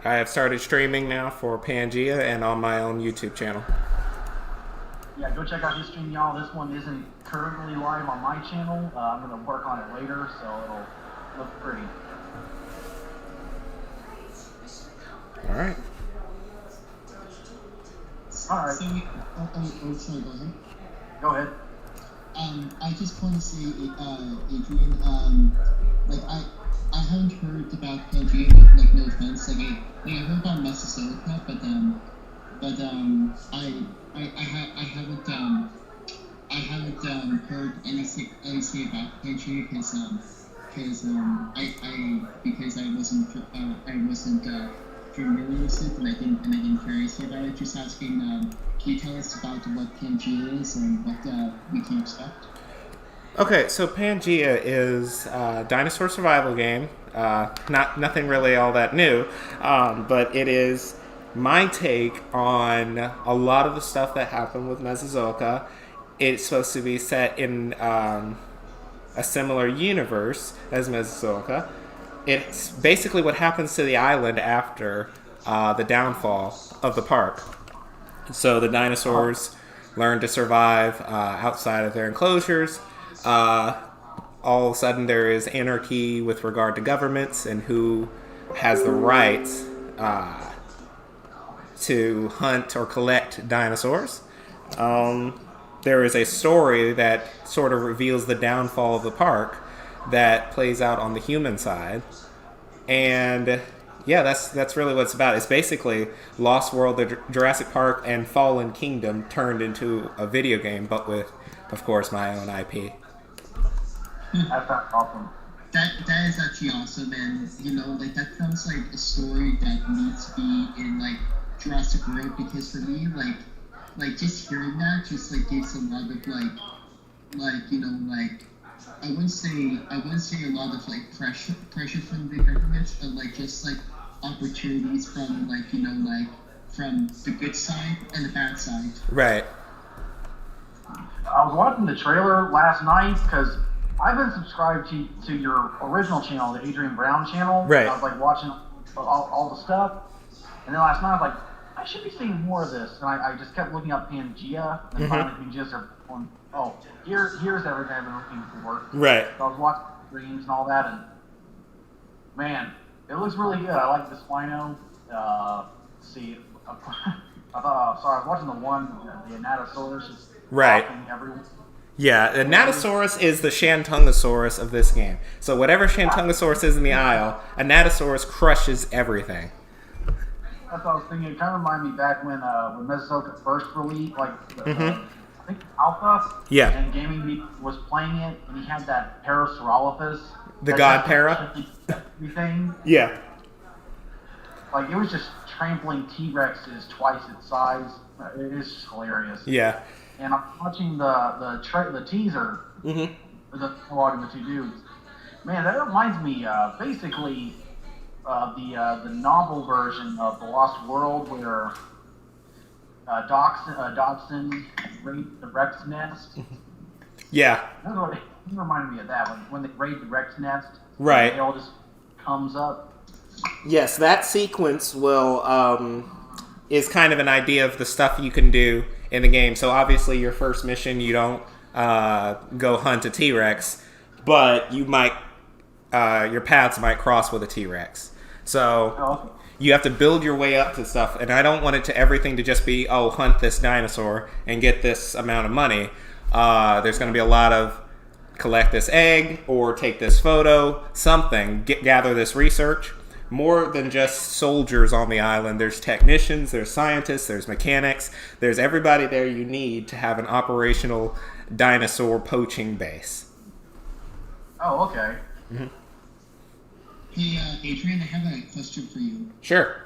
I have started streaming now for Pangea and on my own YouTube channel. Yeah, go check out his stream, y'all. This one isn't currently live on my channel. I'm going to work on it later, so it'll look pretty. All right. All right. So, sorry, go ahead. Go ahead. I just want to say, Adrian, like I haven't heard about Pangea, like no offense, I heard about Mesozoic, I haven't heard anything about Pangea because I wasn't familiar with it, and I didn't hear anything about it. Just asking, can you tell us about what Pangea is and what we can expect? Okay, so Pangea is a dinosaur survival game. Nothing really all that new, but it is my take on a lot of the stuff that happened with Mesozoic. It's supposed to be set in a similar universe as Mesozoic. It's basically what happens to the island after the downfall of the park. So the dinosaurs learn to survive outside of their enclosures. All of a sudden there is anarchy with regard to governments and who has the rights to hunt or collect dinosaurs. There is a story that sort of reveals the downfall of the park that plays out on the human side. And yeah, that's really what it's about. It's basically Lost World, the Jurassic Park, and Fallen Kingdom turned into a video game, but with, of course, my own IP. That's awesome. That is actually awesome, and like that sounds like a story that needs to be in like Jurassic World, because for me, like just hearing that just like gives a lot of like I wouldn't say a lot of like pressure from the government, but like just like opportunities from like from the good side and the bad side. Right. I was watching the trailer last night because I've been subscribed to your original channel, the Adrian Brown channel. Right. I was like watching all the stuff, and then last night I was like, I should be seeing more of this, and I just kept looking up Pangea, and finally Pangea started going, oh, here's everything I've been looking for. Right. So I was watching streams and all that, and man, it looks really good. I like the Spino. See, I thought, sorry, I was watching the one, the Anatosaurus. Right. Yeah, the Anatosaurus is the Shantungosaurus of this game. So whatever Shantungosaurus is in the aisle, Anatosaurus crushes everything. That's what I was thinking. It kind of reminded me back when Mesozoic first released, like I think Alpha. Yeah. And Gaming Geek was playing it, and he had that Parasaurolophus. The God Para. Thing. Yeah. Like it was just trampling T-Rexes twice its size. It is just hilarious. Yeah. And I'm watching the teaser. The vlog of the two dudes. Man, that reminds me basically the novel version of The Lost World, where Dodson raided the Rex nest. Yeah. It reminded me of that when they raid the Rex nest. Right. It all just comes up. Yes, that sequence will is kind of an idea of the stuff you can do in the game. So obviously, your first mission, you don't go hunt a T-Rex, but you might your paths might cross with a T-Rex. So you have to build your way up to stuff, and I don't want it to everything to just be, oh, hunt this dinosaur and get this amount of money. There's going to be a lot of collect this egg or take this photo, something, gather this research. More than just soldiers on the island. There's technicians, there's scientists, there's mechanics. There's everybody there you need to have an operational dinosaur poaching base. Oh, okay. Hey, Adrian, I have a question for you. Sure.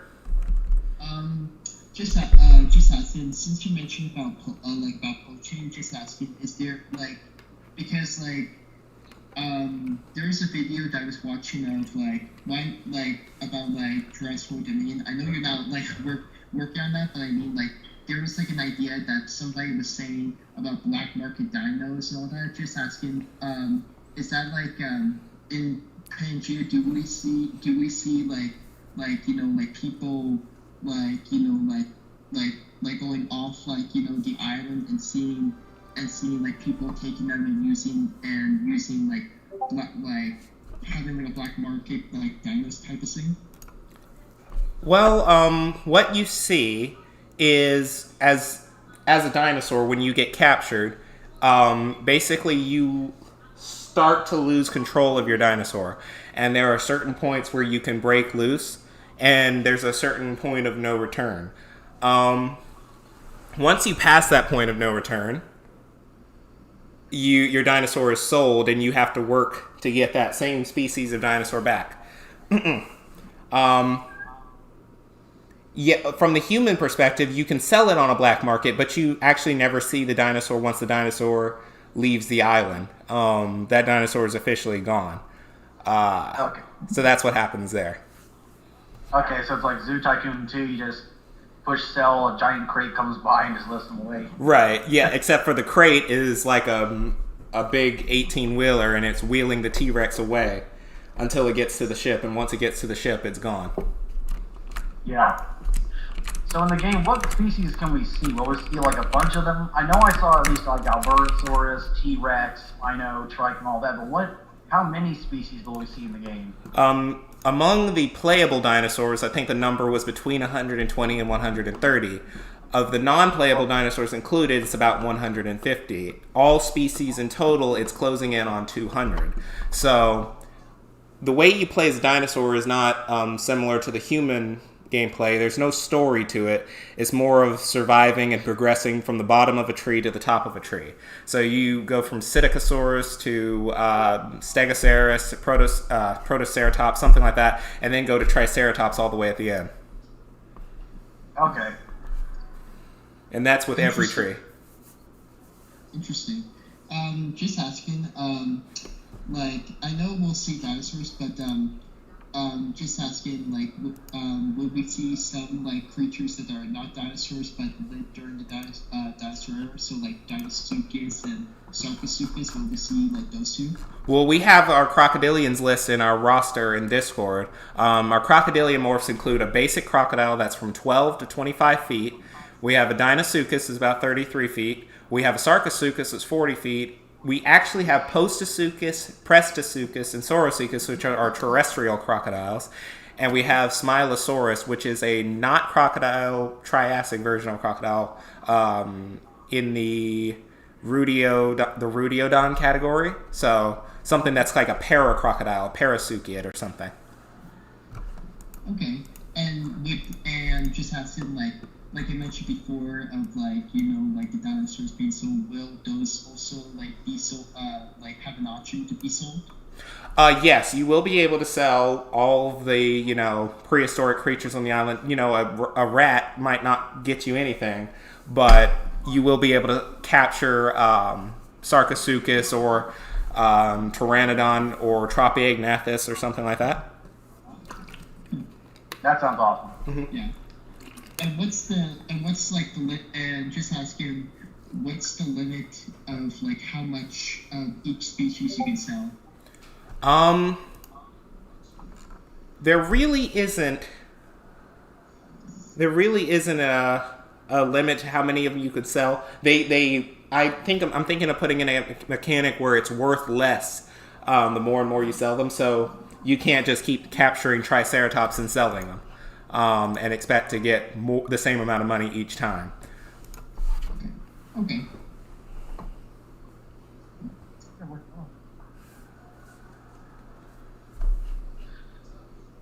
Just asking, since you mentioned about poaching, just asking, is there because there's a video that I was watching of about Jurassic Dominion. I know you're not working on that, but I mean there was an idea that somebody was saying about black market dinos and all that. Just asking, is that in Pangea? Do we see like people like going off the island and seeing like people taking them and using like having like a black market like dinos type of thing. Well, what you see is as a dinosaur when you get captured, basically you start to lose control of your dinosaur, and there are certain points where you can break loose, and there's a certain point of no return. Once you pass that point of no return, your dinosaur is sold, and you have to work to get that same species of dinosaur back. Yeah, from the human perspective, you can sell it on a black market, but you actually never see the dinosaur once the dinosaur leaves the island. That dinosaur is officially gone. Okay. So that's what happens there. Okay, so it's like Zoo Tycoon 2, you just push sell, a giant crate comes by and just lifts them away. Right, yeah, except for the crate is like a big 18-wheeler, and it's wheeling the T-Rex away until it gets to the ship, and once it gets to the ship, it's gone. Yeah. So in the game, what species can we see? Will we see like a bunch of them? I know I saw at least like Allosaurus, T-Rex, Rhino, Trike, and all that, but how many species will we see in the game? Among the playable dinosaurs, I think the number was between 120 and 130. Of the non-playable dinosaurs included, it's about 150. All species in total, it's closing in on 200. So the way you play as a dinosaur is not similar to the human gameplay. There's no story to it. It's more of surviving and progressing from the bottom of a tree to the top of a tree. So you go from Psittacosaurus to Stegosaurus, Protoceratops, something like that, and then go to Triceratops all the way at the end. Okay. And that's with every tree. Interesting. Just asking, like, I know we'll see dinosaurs, but just asking, like, would we see some like creatures that are not dinosaurs but lived during the dinosaur era? So like Dinosuchus and Sarcosuchus, will we see like those two? Well, we have our Crocodilians list in our roster in Discord. Our Crocodilian morphs include a basic crocodile that's from 12 to 25 feet. We have a Dinosuchus that's about 33 feet. We have a Sarcosuchus that's 40 feet. We actually have Postosuchus, Prestosuchus, and Saurosuchus, which are terrestrial crocodiles. And we have Smilosaurus, which is a not crocodile, Triassic version of crocodile in the Rudiodon category. So something that's like a paracrocodile, parasuchiid or something. Okay. And just asking, like I mentioned before, of like like the dinosaurs being sold, will those also like be sold, like have an option to be sold? Yes, you will be able to sell all of the prehistoric creatures on the island. A rat might not get you anything, but you will be able to capture Sarcosuchus or Pteranodon or Tropiognathus or something like that. That sounds awesome. Mm-hmm. Yeah. And just asking, what's the limit of like how much of each species you can sell? There really isn't a limit to how many of them you could sell. I'm thinking of putting in a mechanic where it's worth less the more and more you sell them. So you can't just keep capturing Triceratops and selling them. And expect to get the same amount of money each time. Okay.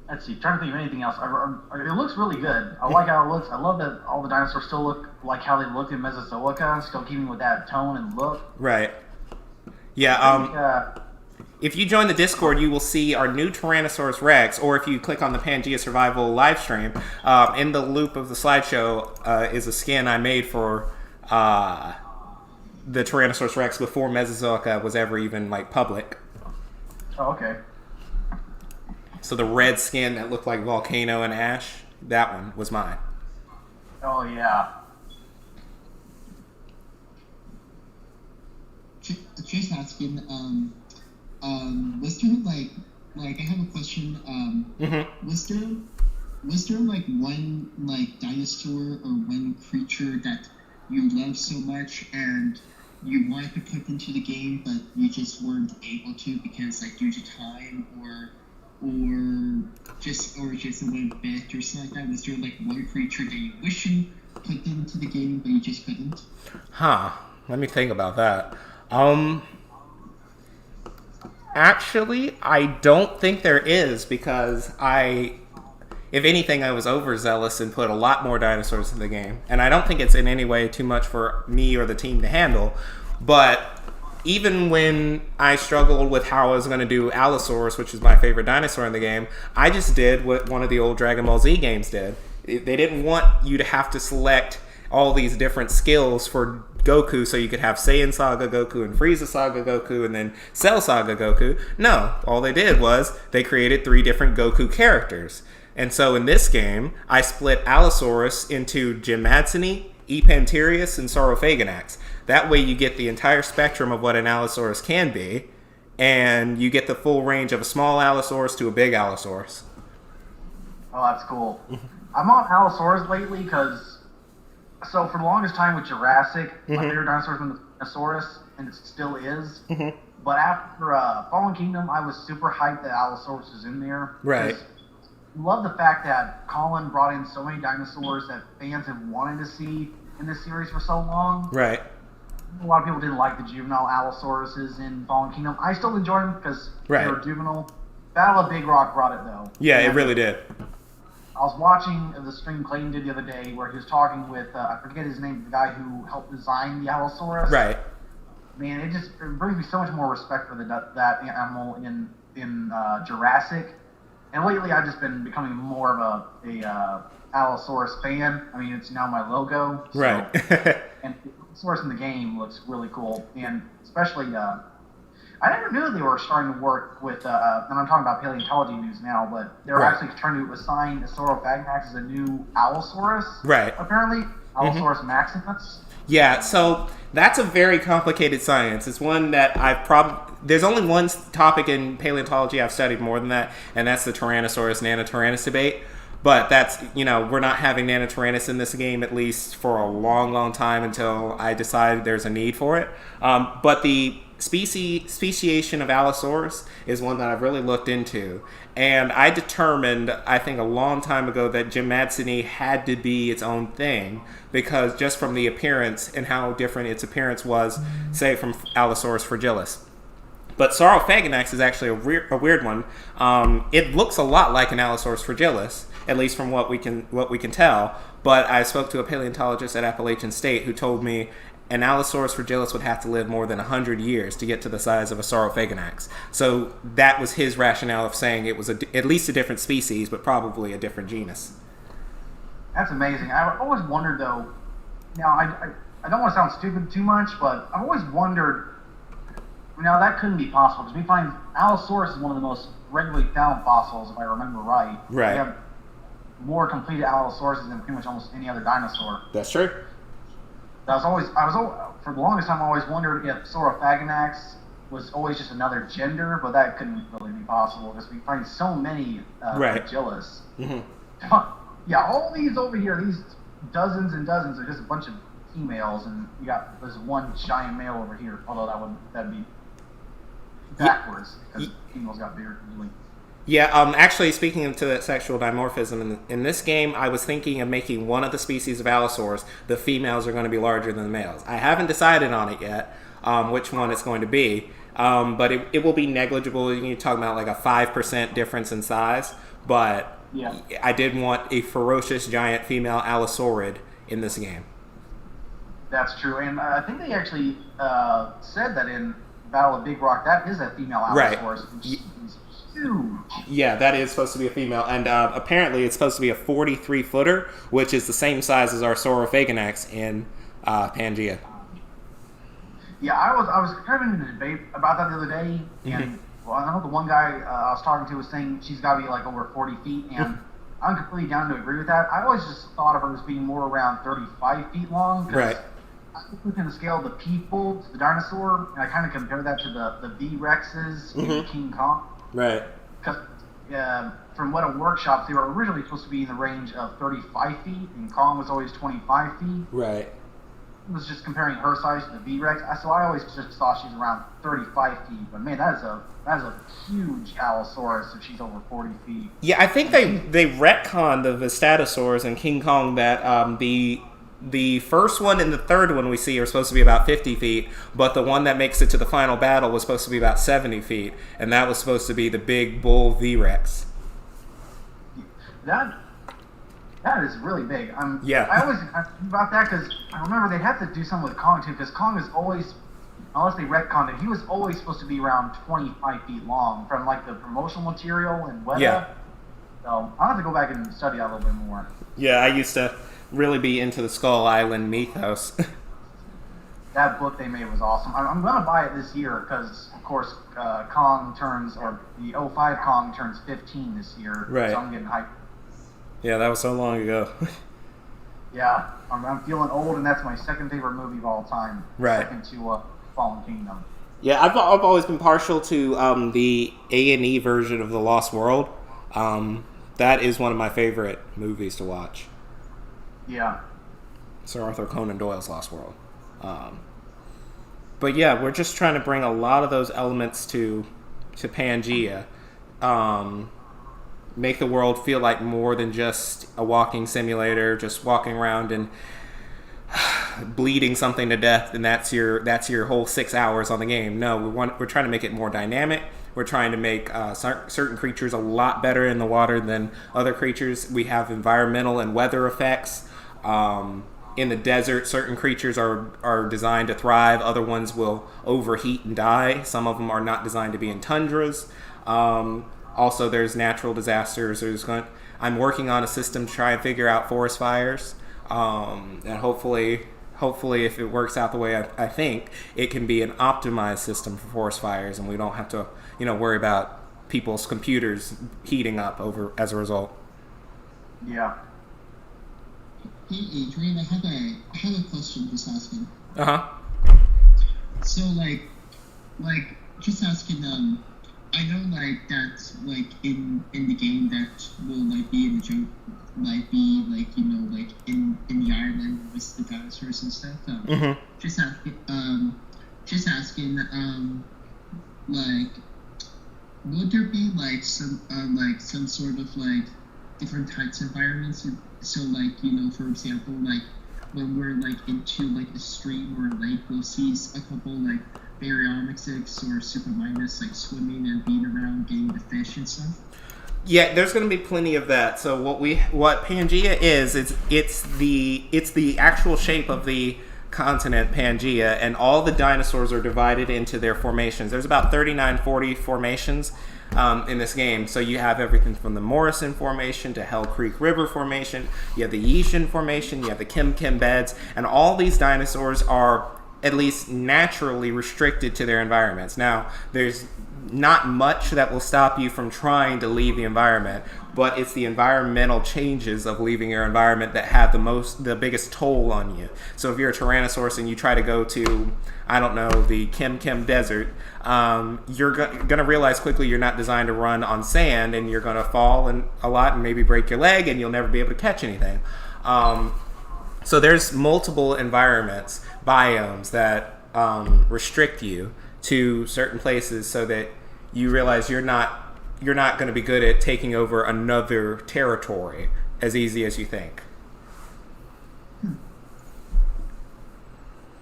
Let's see. Trying to think of anything else. It looks really good. I like how it looks. I love that all the dinosaurs still look like how they looked in Mesozoic, still keeping with that tone and look. Right. Yeah. If you join the Discord, you will see our new Tyrannosaurus Rex, or if you click on the Pangea Survival live stream, in the loop of the slideshow is a skin I made for the Tyrannosaurus Rex before Mesozoic was ever even public. Oh, okay. So the red skin that looked like volcano and ash, that one was mine. Oh yeah. Just asking, was there like I have a question. Mm-hmm. Was there was there like one like dinosaur or one creature that you love so much and you wanted to put into the game, but you just weren't able to because like due to time or just a little bit or something like that? Was there like one creature that you wish you put into the game but you just couldn't? Huh. Let me think about that. Actually, I don't think there is because if anything, I was overzealous and put a lot more dinosaurs in the game. And I don't think it's in any way too much for me or the team to handle. But even when I struggled with how I was going to do Allosaurus, which is my favorite dinosaur in the game, I just did what one of the old Dragon Ball Z games did. They didn't want you to have to select all these different skills for Goku so you could have Saiyan Saga Goku and Frieza Saga Goku and then Cell Saga Goku. No, all they did was they created 3 different Goku characters. And so in this game, I split Allosaurus into Gymnadzini, Epanterius, and Saurophaganax. That way you get the entire spectrum of what an Allosaurus can be, and you get the full range of a small Allosaurus to a big Allosaurus. Oh, that's cool. I'm on Allosaurus lately because, so for the longest time with Jurassic, my favorite dinosaur was the Dinosaurus, and it still is. But after Fallen Kingdom, I was super hyped that Allosaurus was in there. Right. Love the fact that Colin brought in so many dinosaurs that fans have wanted to see in this series for so long. Right. A lot of people didn't like the juvenile Allosauruses in Fallen Kingdom. I still enjoy them because they were juvenile. Battle of Big Rock brought it, though. Yeah, it really did. I was watching the stream Clayton did the other day where he was talking with, I forget his name, the guy who helped design the Allosaurus. Right. Man, it brings me so much more respect for that animal in Jurassic. And lately, I've just been becoming more of a Allosaurus fan. I mean, it's now my logo. So, right. And the Allosaurus in the game looks really cool. And especially, I never knew they were starting to work with, and I'm talking about paleontology news now, but they're actually trying to assign Saurophaganax as a new Allosaurus. Right. Apparently. Allosaurus maximus. Yeah, so that's a very complicated science. It's one that there's only one topic in paleontology I've studied more than that, and that's the Tyrannosaurus Nanotyrannus debate. But that's, we're not having Nanotyrannus in this game, at least for a long, long time until I decide there's a need for it. But the speciation of Allosaurus is one that I've really looked into. And I determined, I think a long time ago, that Gymnadzini had to be its own thing, because just from the appearance and how different its appearance was, say, from Allosaurus fragilis. But Saurophaganax is actually a weird one. It looks a lot like an Allosaurus fragilis, at least from what we can tell. But I spoke to a paleontologist at Appalachian State who told me an Allosaurus fragilis would have to live more than 100 years to get to the size of a Saurophaganax. So that was his rationale of saying it was at least a different species, but probably a different genus. That's amazing. I've always wondered, though. Now, I don't want to sound stupid too much, but I've always wondered. Now, that couldn't be possible because we find Allosaurus is one of the most regularly found fossils, if I remember right. Right. We have more completed Allosauruses than pretty much almost any other dinosaur. That's true. For the longest time, I always wondered if Saurophaganax was always just another gender, but that couldn't really be possible because we find so many fragilis. Yeah, all these over here, these dozens and dozens are just a bunch of females, and you got this one giant male over here. Although that'd be backwards because females got bigger usually. Yeah, actually, speaking into that sexual dimorphism, in this game, I was thinking of making one of the species of Allosaurus, the females are going to be larger than the males. I haven't decided on it yet, which one it's going to be, but it will be negligible. You're talking about like a 5% difference in size, but yeah. I did want a ferocious giant female Allosaurid in this game. That's true, and I think they actually said that in Battle of Big Rock, that is a female Allosaurus. Right. Which is huge. Yeah, that is supposed to be a female, and apparently it's supposed to be a 43-footer, which is the same size as our Saurophaganax in Pangea. Yeah, I was kind of in a debate about that the other day, and well, I know the one guy I was talking to was saying she's got to be like over 40 feet, and I'm completely down to agree with that. I always just thought of her as being more around 35 feet long. Right. I look in the scale of the people to the dinosaur, and I kind of compare that to the V-Rexes in King Kong. Right. Because from what a workshop, they were originally supposed to be in the range of 35 feet, and Kong was always 25 feet. Right. It was just comparing her size to the V-Rex, so I always just thought she was around 35 feet. But man, that is a huge Allosaurus if she's over 40 feet. Yeah, I think they retconned the Vistatosaurs and King Kong that the first one and the third one we see are supposed to be about 50 feet, but the one that makes it to the final battle was supposed to be about 70 feet, and that was supposed to be the big bull V-Rex. That is really big. Yeah. I think about that because I remember they had to do something with Kong too, because Kong is always, unless they retconned it, he was always supposed to be around 25 feet long from like the promotional material and Weta. Yeah. So I'll have to go back and study that a little bit more. Yeah, I used to really be into the Skull Island mythos. That book they made was awesome. I'm going to buy it this year because, of course, Kong turns, or the '05 Kong turns 15 this year. Right. So I'm getting hyped. Yeah, that was so long ago. Yeah, I'm feeling old, and that's my second favorite movie of all time. Right. Second to Fallen Kingdom. Yeah, I've always been partial to the A&E version of The Lost World. That is one of my favorite movies to watch. Yeah. Sir Arthur Conan Doyle's Lost World. But yeah, we're just trying to bring a lot of those elements to Pangaea. Make the world feel like more than just a walking simulator, just walking around and bleeding something to death, and that's your whole 6 hours on the game. No, we're trying to make it more dynamic. We're trying to make certain creatures a lot better in the water than other creatures. We have environmental and weather effects. In the desert, certain creatures are designed to thrive. Other ones will overheat and die. Some of them are not designed to be in tundras. Also, there's natural disasters. I'm working on a system to try and figure out forest fires. And hopefully, if it works out the way I think, it can be an optimized system for forest fires, and we don't have to, worry about people's computers heating up as a result. Yeah. Hey, Adrian, I have a question just asking. So, like, just asking, I know, like, that, like, in the game that will, like, be in the jungle, might be, like, like, in the island with the dinosaurs and stuff. Just asking, like, would there be, like, some sort of, like, different types of environments? So, like, for example, like, when we're, like, into, like, a stream or a lake, we'll see a couple, like, baryonyx or super minus, like, swimming and being around getting the fish and stuff. Yeah, there's going to be plenty of that. So what Pangaea is it's the actual shape of the continent Pangaea, and all the dinosaurs are divided into their formations. There's about 40 formations in this game. So you have everything from the Morrison Formation to Hell Creek River Formation. You have the Yishin Formation. You have the Kim Kim Beds, and all these dinosaurs are at least naturally restricted to their environments. Now, there's not much that will stop you from trying to leave the environment, but it's the environmental changes of leaving your environment that have the biggest toll on you. So if you're a Tyrannosaurus and you try to go to, I don't know, the Kim Kim Desert, you're going to realize quickly you're not designed to run on sand, and you're going to fall a lot and maybe break your leg, and you'll never be able to catch anything. So there's multiple environments, biomes, that restrict you to certain places, so that you realize you're not going to be good at taking over another territory as easy as you think.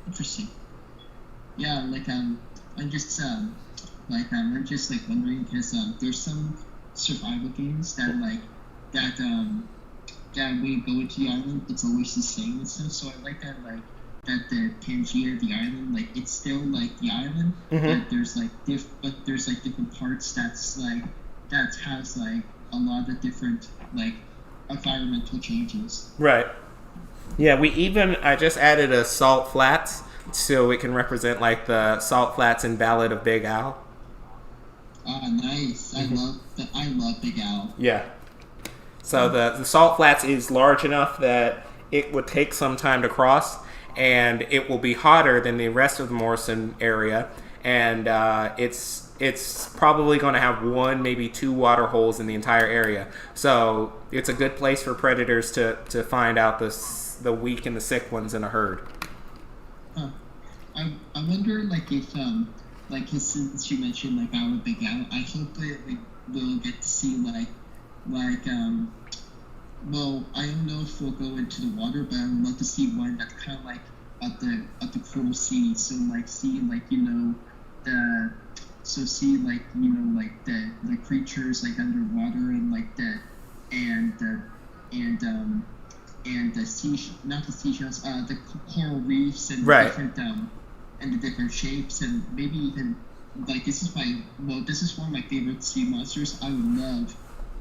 Interesting. Yeah, like I'm just wondering, because there's some survival games that when you go into the island, it's always the same and stuff. So I like that, like, that the Pangaea, the island, like, it's still like the island, but there's like different parts that has like a lot of different, like, environmental changes. Right. Yeah, I just added a salt flats, so it can represent, like, the salt flats in Ballad of Big Al. Ah, nice. I love Big Al. Yeah. So the salt flats is large enough that it would take some time to cross, and it will be hotter than the rest of the Morrison area, and it's it's probably going to have one, maybe two water holes in the entire area. So it's a good place for predators to find out the weak and the sick ones in a herd. I wonder, like, if like, since you mentioned like our big owl, I hope that we will get to see well, I don't know if we'll go into the water, but I would love to see one that's kind of like at the coral sea. So like see like see like like the creatures like underwater and like the sea, not the seashells, the coral reefs and Right. different and the different shapes, and maybe even like this is one of my favorite sea monsters. I would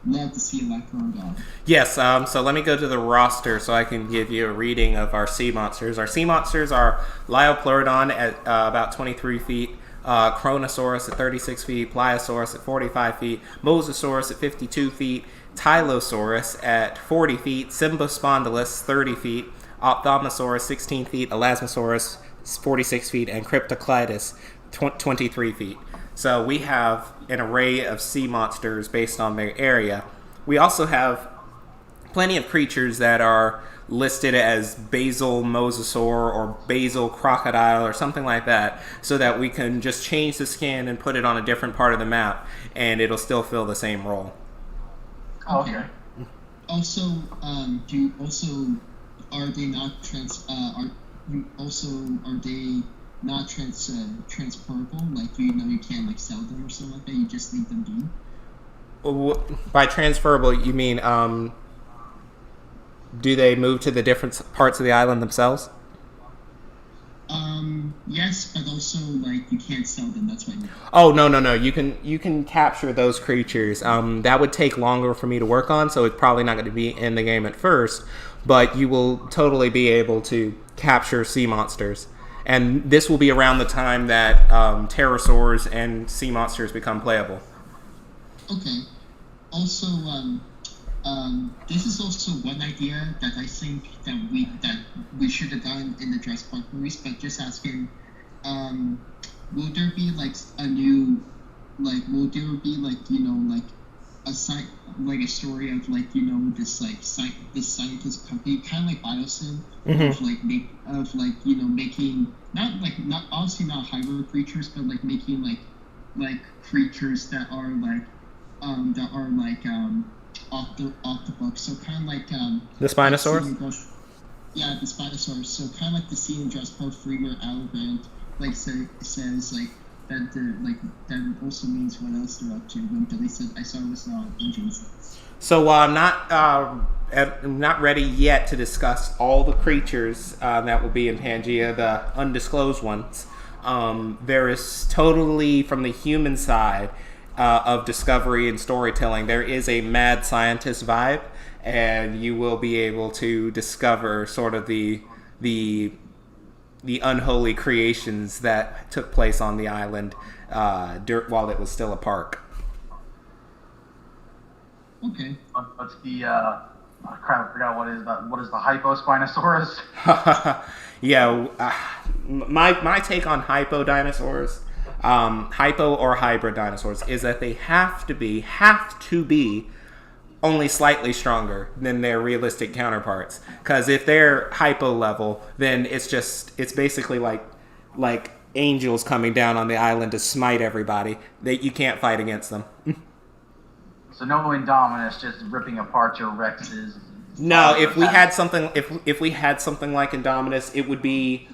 love to see a Lacrodon. Yes, so let me go to the roster so I can give you a reading of our sea monsters. Our sea monsters are Liopleurodon at about 23 feet, Kronosaurus at 36 feet, Pliosaurus at 45 feet, Mosasaurus at 52 feet, Tylosaurus at 40 feet, Symbospondylus 30 feet, Ophthalmosaurus 16 feet, Elasmosaurus 46 feet, and Cryptocleidos 23 feet. So we have an array of sea monsters based on their area. We also have plenty of creatures that are listed as basal mosasaur or basal crocodile or something like that, so that we can just change the skin and put it on a different part of the map, and it'll still fill the same role. Okay. Also, are they not transportable? Like, you can't like sell them or something like that. You just leave them be. By transferable, you mean do they move to the different parts of the island themselves? Yes, but also like you can't sell them. That's what I mean. Oh no! You can capture those creatures. That would take longer for me to work on, so it's probably not going to be in the game at first. But you will totally be able to capture sea monsters. And this will be around the time that pterosaurs and sea monsters become playable. Okay. Also, this is also one idea that I think that we should have done in the Jurassic Park movies. But just asking, will there be like a new, like, will there be like like a story of like this this scientist company, kind of like Biosyn, of making not obviously not hybrid creatures, but like making like creatures that are off the book. So kind of like The Spinosaurus. Yeah, the Spinosaurus. So kind of like the scene in Jurassic Park 3 where Alabama says like that also means what else they're up to. When Billy said, I saw it was engines. So while I'm not ready yet to discuss all the creatures that will be in Pangea, the undisclosed ones, there is totally, from the human side of discovery and storytelling, there is a mad scientist vibe, and you will be able to discover sort of the unholy creations that took place on the island while it was still a park. Okay. What's the crap? I forgot what is that? What is the Hypospinosaurus? Yeah, my take on hypo dinosaurs, hypo or hybrid dinosaurs, is that they have to be only slightly stronger than their realistic counterparts. Because if they're hypo level, then it's basically like angels coming down on the island to smite everybody. You can't fight against them. So no Indominus just ripping apart your Rexes. No, if we had something like Indominus, it would be,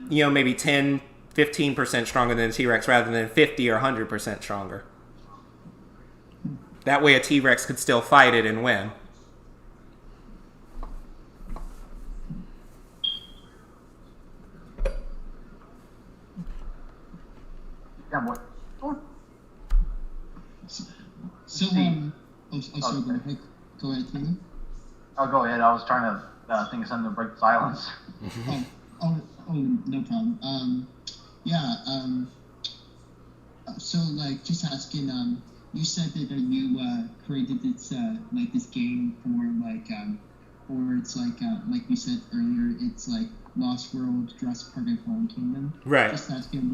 maybe 10-15% stronger than a T-Rex rather than 50 or 100% stronger. That way a T-Rex could still fight it and win. Yeah, what? So go ahead, Kenny. Oh, go ahead. I was trying to think of something to break the silence. No problem. So like just asking, you said that you created this this game or it's like you said earlier, it's like Lost World, Jurassic Park, and Fallen Kingdom. Right. Just asking,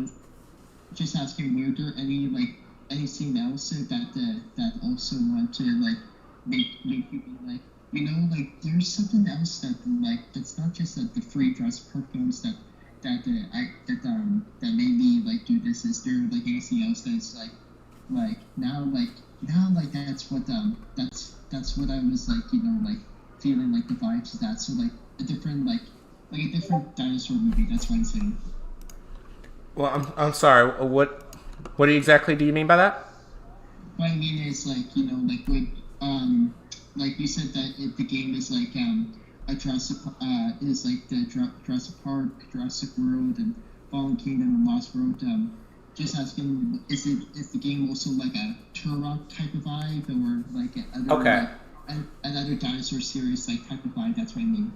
were there any anything else that also want to like make you be like, like there's something else that like that's not just the free Jurassic Park films that made me like do this. Is there like anything else that's now that's what I was like, like feeling like the vibes of that. So like a different a different dinosaur movie. That's what I'm saying. Well, I'm sorry. What exactly do you mean by that? What I mean is like like when like you said that the game is like a Jurassic is like the Jurassic Park, Jurassic World, and Fallen Kingdom and Lost World. Just asking, is the game also like a Turok type of vibe, or like another dinosaur series like type of vibe? That's what I mean.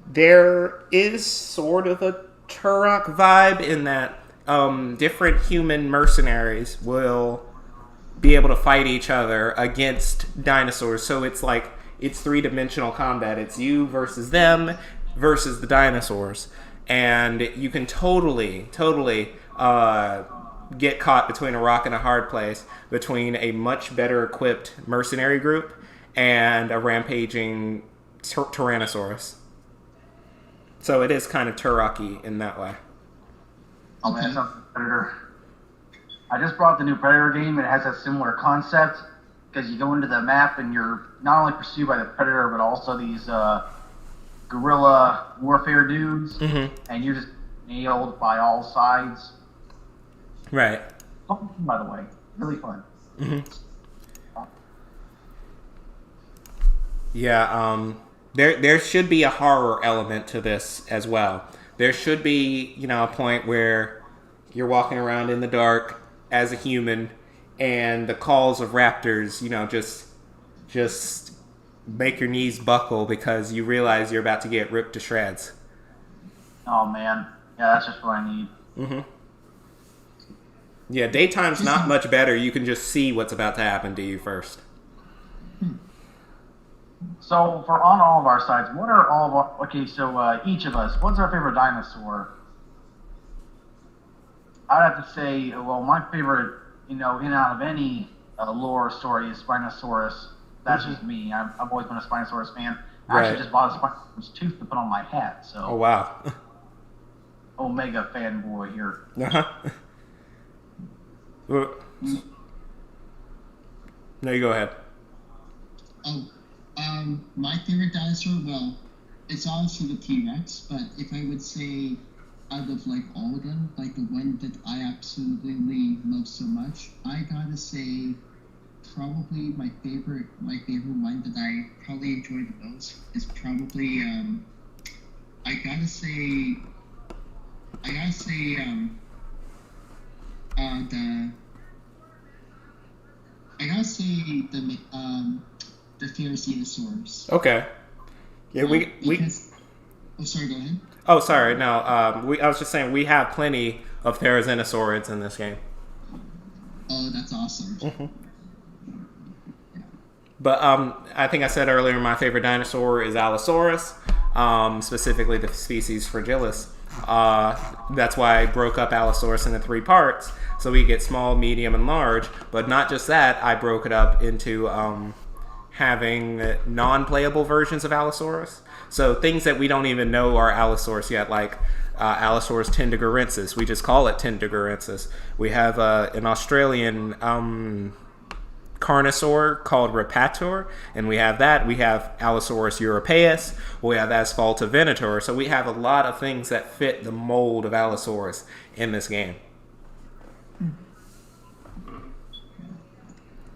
There is sort of a Turok vibe in that different human mercenaries will be able to fight each other against dinosaurs. So it's like it's 3-dimensional combat. It's you versus them versus the dinosaurs. And you can totally get caught between a rock and a hard place between a much better equipped mercenary group and a rampaging Tyrannosaurus. So it is kind of Turok-y in that way. Oh man, that's Predator. I just brought the new Predator game, and it has a similar concept because you go into the map and you're not only pursued by the Predator, but also these guerrilla warfare dudes, and you're just nailed by all sides. Right. Fun, by the way, really fun. Yeah. There should be a horror element to this as well. There should be, a point where you're walking around in the dark as a human, and the calls of raptors, just make your knees buckle because you realize you're about to get ripped to shreds. Oh man, yeah, that's just what I need. Yeah, daytime's not much better. You can just see what's about to happen to you first. So for on all of our sides, what are all of our, okay, so each of us, what's our favorite dinosaur? I'd have to say, well, my favorite, in and out of any lore story is Spinosaurus. That's just me. I've always been a Spinosaurus fan. I actually just bought a Spinosaurus tooth to put on my hat. So. Oh, wow. Omega fanboy here. No, you go ahead. My favorite dinosaur, well, it's obviously the T-Rex, but if I would say out of like all of them, like the one that I absolutely love so much, I gotta say probably my favorite one that I probably enjoy the most is probably I gotta say the Therizinosaurs. Okay. Yeah, we. Oh, sorry. Go ahead. Oh, sorry. No. I was just saying we have plenty of Therizinosaurids in this game. Oh, that's awesome. Yeah. But I think I said earlier my favorite dinosaur is Allosaurus, specifically the species Fragilis. That's why I broke up Allosaurus into 3 parts, so we get small, medium, and large. But not just that, I broke it up into having non-playable versions of Allosaurus. So things that we don't even know are Allosaurus yet, like Allosaurus tendagarensis. We just call it tendagarensis. We have an Australian carnosaur called Rapator, and we have that. We have Allosaurus europaeus. We have Asphalta venator. So we have a lot of things that fit the mold of Allosaurus in this game.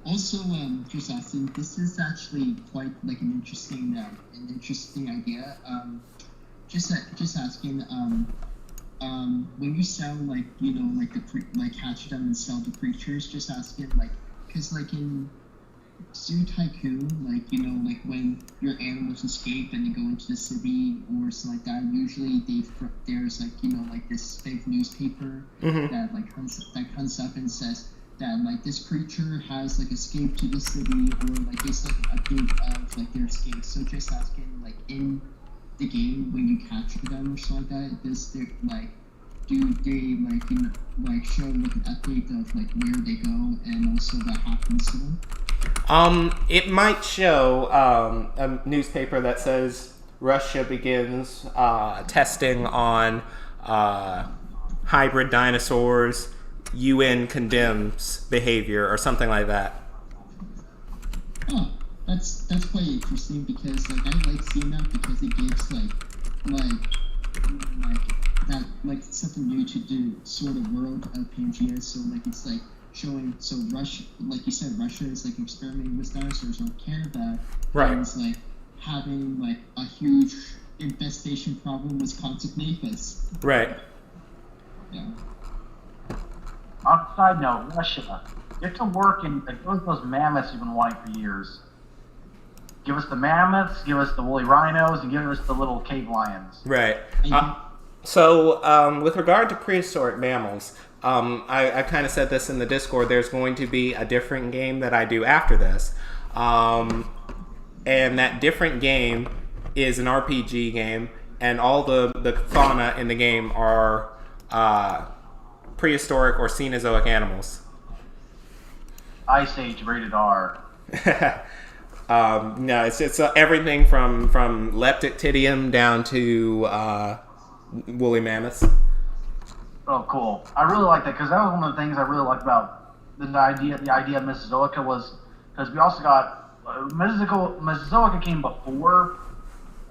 Also, just asking, this is actually quite like an interesting idea. Just asking, when you sell hatch them and sell the creatures, just asking because in Zoo Tycoon, when your animals escape and they go into the city or something like that, usually there's this big newspaper that comes up and says that this creature has escaped to the city, or it's an update of their escape. So just asking in the game when you capture them or something like that, do they show an update of where they go and also what happens to them? It might show a newspaper that says Russia begins testing on hybrid dinosaurs. UN condemns behavior or something like that. Oh, that's quite interesting because I like seeing that because it gives something new to the sort of world of Pangea. So it's showing Russia, like you said, Russia is experimenting with dinosaurs, or Canada is having a huge infestation problem with Quantic Maphis. Right. Yeah. On a side note, Russia, get to work and those mammoths you've been wanting for years. Give us the mammoths, give us the woolly rhinos, and give us the little cave lions. Right. So, with regard to prehistoric mammals, I kind of said this in the Discord, there's going to be a different game that I do after this. And that different game is an RPG game, and all the fauna in the game are prehistoric or Cenozoic animals. Ice Age rated R. No, it's everything from Leptoctidium down to woolly mammoths. Oh, cool! I really like that because that was one of the things I really liked about the idea of Mesozoica was because we also got Mesozoica came before,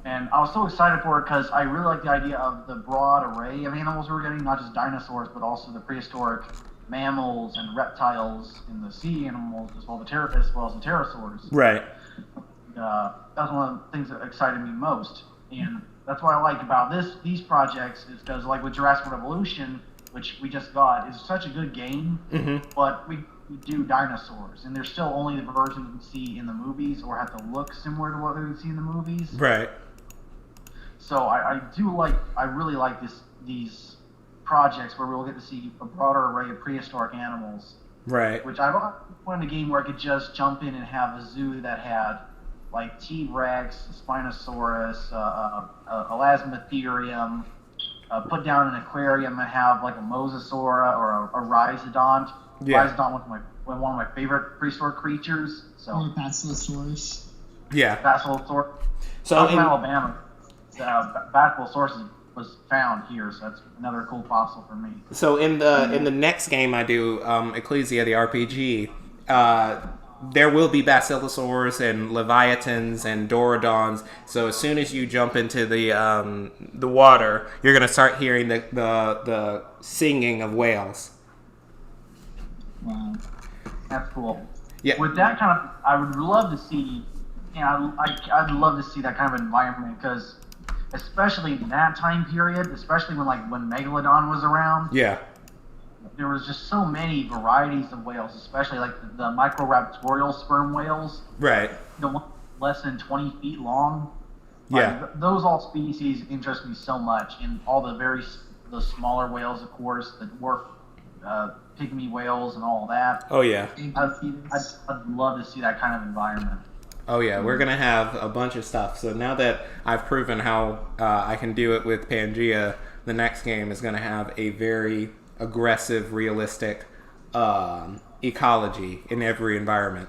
and I was so excited for it because I really like the idea of the broad array of animals we were getting, not just dinosaurs, but also the prehistoric mammals and reptiles and the sea animals as well as the pterosaurs. Right. That's one of the things that excited me most, and that's what I like about these projects is because with Jurassic Revolution, which we just got, is such a good game, but we do dinosaurs, and they're still only the versions we see in the movies or have to look similar to what we would see in the movies. Right. So I really like these projects where we'll get to see a broader array of prehistoric animals. Right. Which I wanted a game where I could just jump in and have a zoo that had T-Rex, Spinosaurus, Elasmotherium, put down an aquarium and have a Mosasaur or a Rhizodont. Yeah. Rhizodont was one of my favorite prehistoric creatures. So. Or Basilosaurus. Yeah. Basilosaurus. So in Alabama, Basilosaurus was found here, so that's another cool fossil for me. So in the next game I do, Ecclesia the RPG, there will be Basilosaurs and Leviathans and Dorodons. So as soon as you jump into the water, you're gonna start hearing the singing of whales. Wow, that's cool. Yeah. With that kind of, I would love to see. I'd love to see that kind of environment because, especially in that time period, especially when Megalodon was around. Yeah. There was just so many varieties of whales, especially the microraptorial sperm whales. Right. The one less than 20 feet long. Yeah. Those all species interest me so much, and all the smaller whales, of course, the dwarf pygmy whales and all that. Oh yeah. I'd love to see that kind of environment. Oh yeah, we're gonna have a bunch of stuff. So now that I've proven how I can do it with Pangea, the next game is gonna have a very aggressive, realistic ecology in every environment.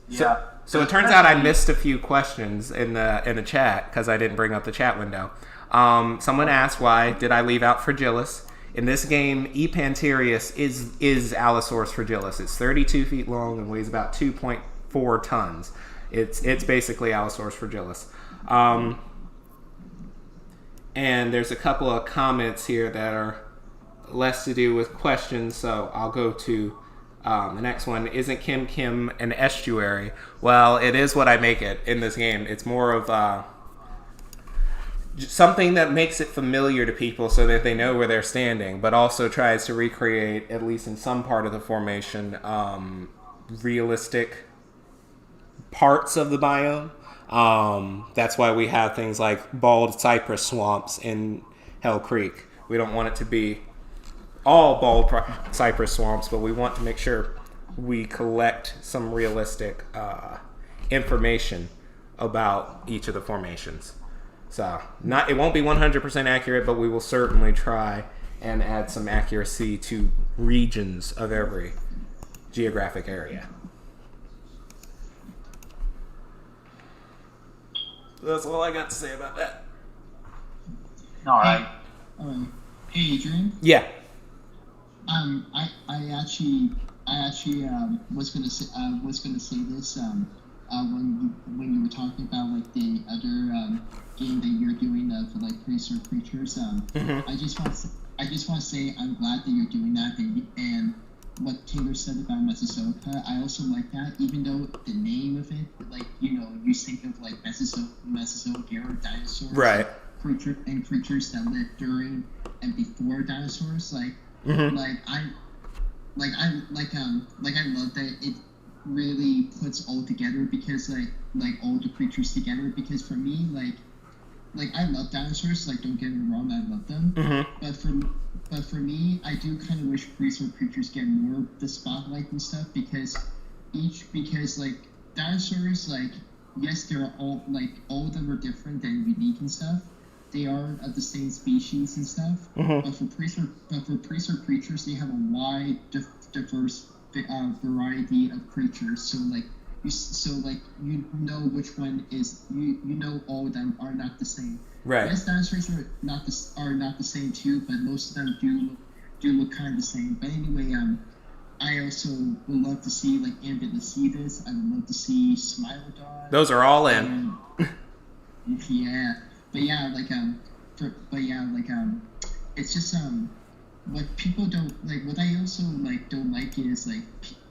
Yeah. So it turns out I missed a few questions in the chat because I didn't bring up the chat window. Someone asked why did I leave out Fragilis. In this game, E. Panterius is Allosaurus fragilis. It's 32 feet long and weighs about 2.4 tons. It's basically Allosaurus fragilis. And there's a couple of comments here that are less to do with questions, so I'll go to the next one. Isn't Kim Kim an estuary? Well, it is what I make it in this game. It's more of something that makes it familiar to people so that they know where they're standing, but also tries to recreate, at least in some part of the formation, realistic parts of the biome. That's why we have things like bald cypress swamps in Hell Creek. We don't want it to be all bald cypress swamps, but we want to make sure we collect some realistic information about each of the formations. So it won't be 100% accurate, but we will certainly try and add some accuracy to regions of every geographic area. That's all I got to say about that. All right. Hey, Adrian. Yeah. I actually was gonna say this when you were talking about like the other game that you're doing for like prehistoric creatures. I just want to say I'm glad that you're doing that, and what Taylor said about Mesozoic, I also like that, even though the name of it, like, you know, you think of like Mesozoic era dinosaurs, right? Creatures that lived during and before dinosaurs, I love that it really puts all together, because like all the creatures together, because for me, like I love dinosaurs, like, don't get me wrong, I love them, but for me, I do kind of wish prehistoric creatures get more of the spotlight and stuff, because like dinosaurs, like, yes, they're all of them are different and unique and stuff. They are of the same species and stuff, but for prehistoric creatures, they have a wide, diverse variety of creatures. So you know which one is, you know all of them are not the same. Right. Yes, dinosaurs are not the same too, but most of them do look kind of the same. But anyway, I also would love to see like Ambulocetus. I would love to see Smilodon. Those are all in. Yeah, but yeah, it's just what people don't like. What I also don't like is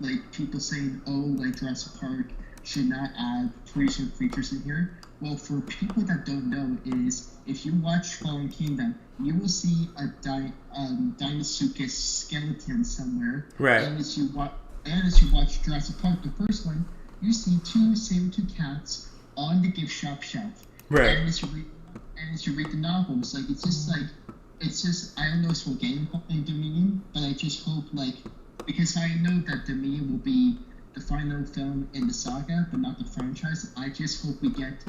like people saying, oh, like Jurassic Park should not add prehistoric creatures in here. Well, for people that don't know, is if you watch Fallen Kingdom, you will see a Dinosaurus skeleton somewhere. Right. And as you watch Jurassic Park, the first one, you see two saber-tooth cats on the gift shop shelf. Right. And as you read the novels, like, it's just I don't know if we'll get in Dominion, but I just hope, like, because I know that Dominion will be the final film in the saga, but not the franchise. I just hope we get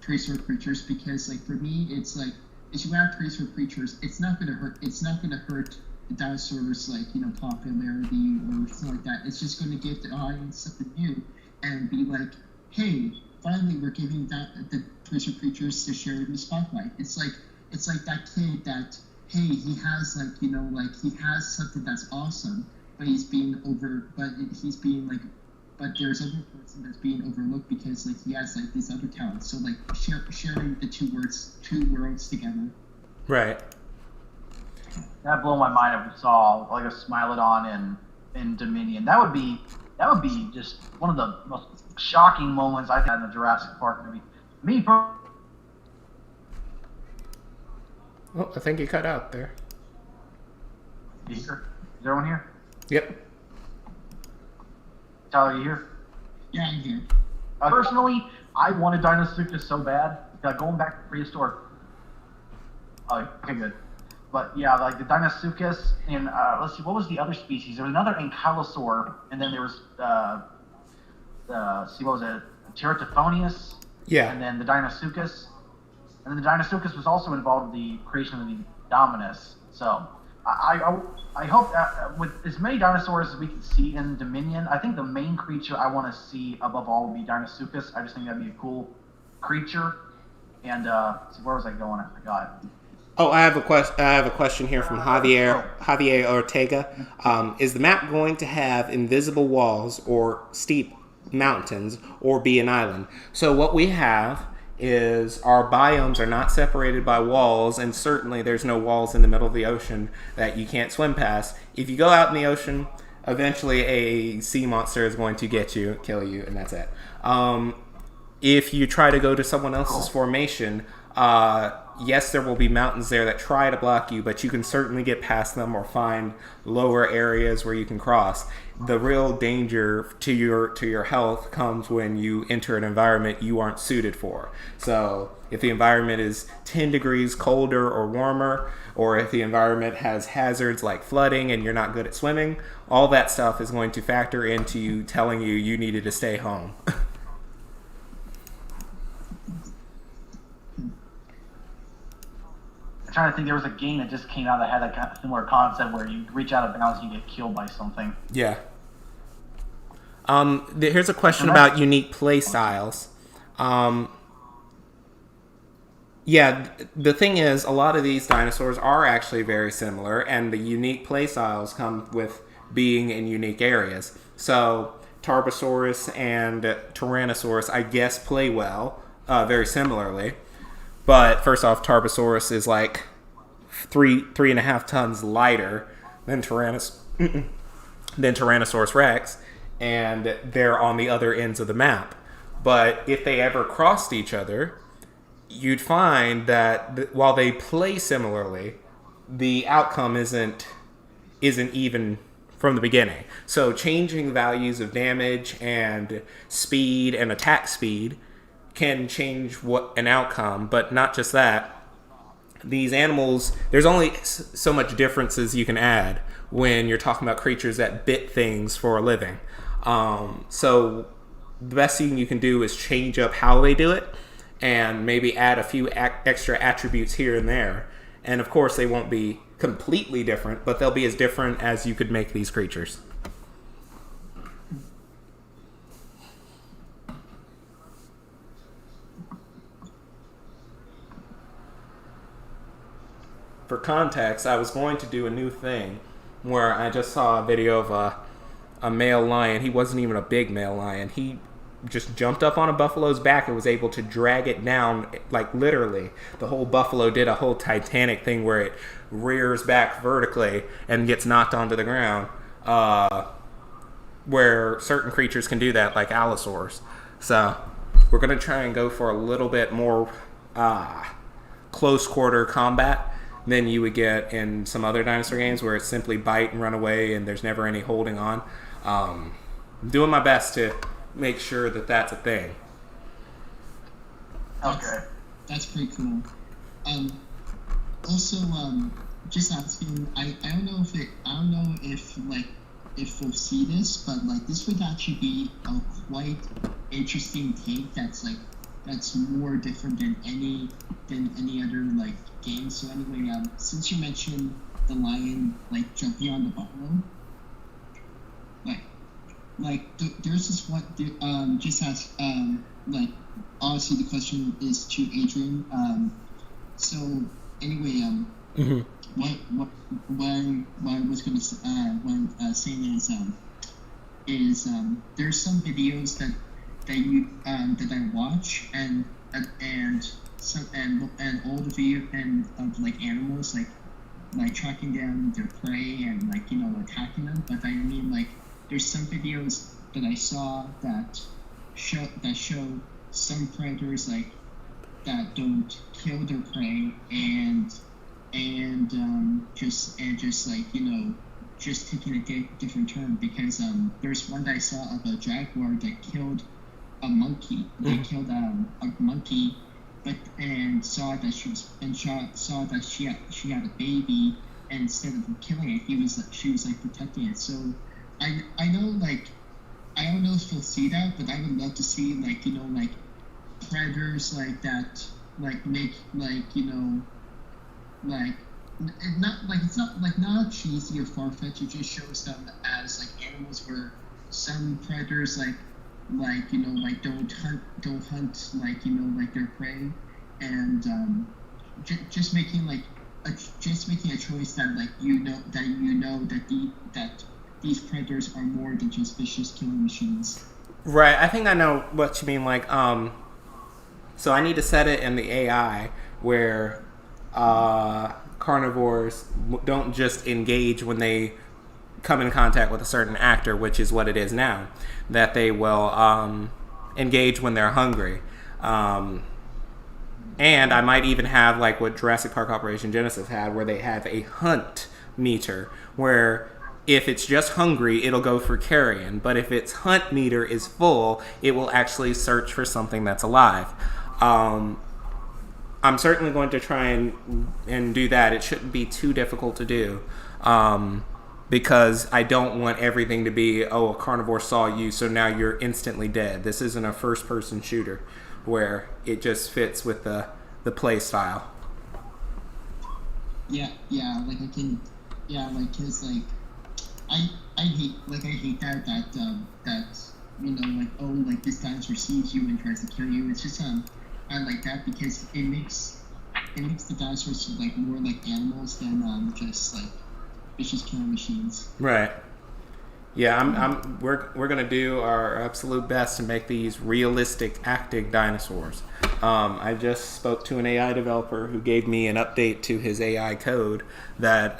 prehistoric creatures, because, like, for me, it's like, if you add prehistoric creatures, it's not gonna hurt the dinosaurs, like, you know, popularity or something like that. It's just gonna give the audience something new and be like, hey, finally we're giving the prehistoric creatures to share in the spotlight. It's like that kid that, hey, he has, like, you know, like, he has something that's awesome, but there's other person that's being overlooked because, like, he has, like, these other talents. So, like, sharing the two worlds together. Right. That blew my mind if we saw like a Smilodon in Dominion. That would be just one of the most shocking moments I've had in the Jurassic Park movie. Oh, I think you cut out there. You here? Is everyone here? Yep. Tyler, you here? Yeah, I'm here. Personally, I wanted Dinosaurus so bad. Going back to prehistoric. Oh, okay, good. But yeah, like the Dinosaurus and let's see, what was the other species? There was another Ankylosaur, and then there was what was it? Teratophonius. Yeah. And then the Dinosaurus. And then the Dinosaurus was also involved in the creation of the Dominus. So I hope that with as many dinosaurs as we can see in Dominion, I think the main creature I want to see above all would be Dinosaurus. I just think that'd be a cool creature. And so where was I going? I forgot. Oh, I have a question here from Javier Ortega. Is the map going to have invisible walls or steep mountains or be an island? So what we have is our biomes are not separated by walls, and certainly there's no walls in the middle of the ocean that you can't swim past. If you go out in the ocean, eventually a sea monster is going to get you, kill you, and that's it. If you try to go to someone else's formation, yes, there will be mountains there that try to block you, but you can certainly get past them or find lower areas where you can cross. The real danger to your health comes when you enter an environment you aren't suited for. So if the environment is 10 degrees colder or warmer, or if the environment has hazards like flooding and you're not good at swimming, all that stuff is going to factor into you telling you needed to stay home. trying to think. There was a game that just came out that had a kind of similar concept where you reach out of bounds and you get killed by something. Yeah. Here's a question about unique play styles. Yeah, the thing is, a lot of these dinosaurs are actually very similar, and the unique play styles come with being in unique areas. So, Tarbosaurus and Tyrannosaurus, I guess, play well, very similarly. But first off, Tarbosaurus is like 3.5 tons lighter than Tyrannosaurus Rex, and they're on the other ends of the map. But if they ever crossed each other, you'd find that while they play similarly, the outcome isn't even from the beginning. So changing values of damage and speed and attack speed can change what an outcome, but not just that. These animals, there's only so much differences you can add when you're talking about creatures that bit things for a living. So the best thing you can do is change up how they do it and maybe add a few extra attributes here and there. And of course, they won't be completely different, but they'll be as different as you could make these creatures. For context, I was going to do a new thing where I just saw a video of a male lion. He wasn't even a big male lion. He just jumped up on a buffalo's back and was able to drag it down, like literally. The whole buffalo did a whole Titanic thing where it rears back vertically and gets knocked onto the ground, where certain creatures can do that, like Allosaurus. So we're going to try and go for a little bit more close quarter combat than you would get in some other dinosaur games where it's simply bite and run away and there's never any holding on. I'm doing my best to make sure that that's a thing. Okay. That's pretty cool. Also, just asking, I don't know if we'll see this, but like this would actually be a quite interesting take that's more different than any other like game. So anyway, since you mentioned the lion like jumping on the buffalo, there's this one. Just ask. Like obviously the question is to Adrian. So anyway, what I was gonna saying is there's some videos that I watch and all the video and of like animals like tracking down their prey and like attacking them. But I mean like there's some videos that I saw that show some predators like that don't kill their prey and just like just taking a different turn because there's one that I saw of a jaguar that killed a monkey. They killed a monkey, and saw that she had a baby, and instead of killing it, she was like protecting it. So I know like I don't know if we'll see that, but I would love to see like predators like that make it's not cheesy or far-fetched. It just shows them as like animals where some predators don't hunt like their prey, and just making a choice that these predators are more than just vicious killing machines. Right, I think I know what you mean. Like, so I need to set it in the AI where carnivores don't just engage when they come in contact with a certain actor, which is what it is now. That they will engage when they're hungry. And I might even have like what Jurassic Park Operation Genesis had, where they have a hunt meter, where if it's just hungry, it'll go for carrion. But if its hunt meter is full, it will actually search for something that's alive. I'm certainly going to try and do that. It shouldn't be too difficult to do. Because I don't want everything to be, a carnivore saw you, so now you're instantly dead. This isn't a first-person shooter where it just fits with the play style. like I can, like cause like I hate that like, oh, like this dinosaur sees you and tries to kill you. It's just I like that because it makes the dinosaurs like more like animals than just like vicious killing machines. Right. Yeah, we're gonna do our absolute best to make these realistic acting dinosaurs. I just spoke to an AI developer who gave me an update to his AI code that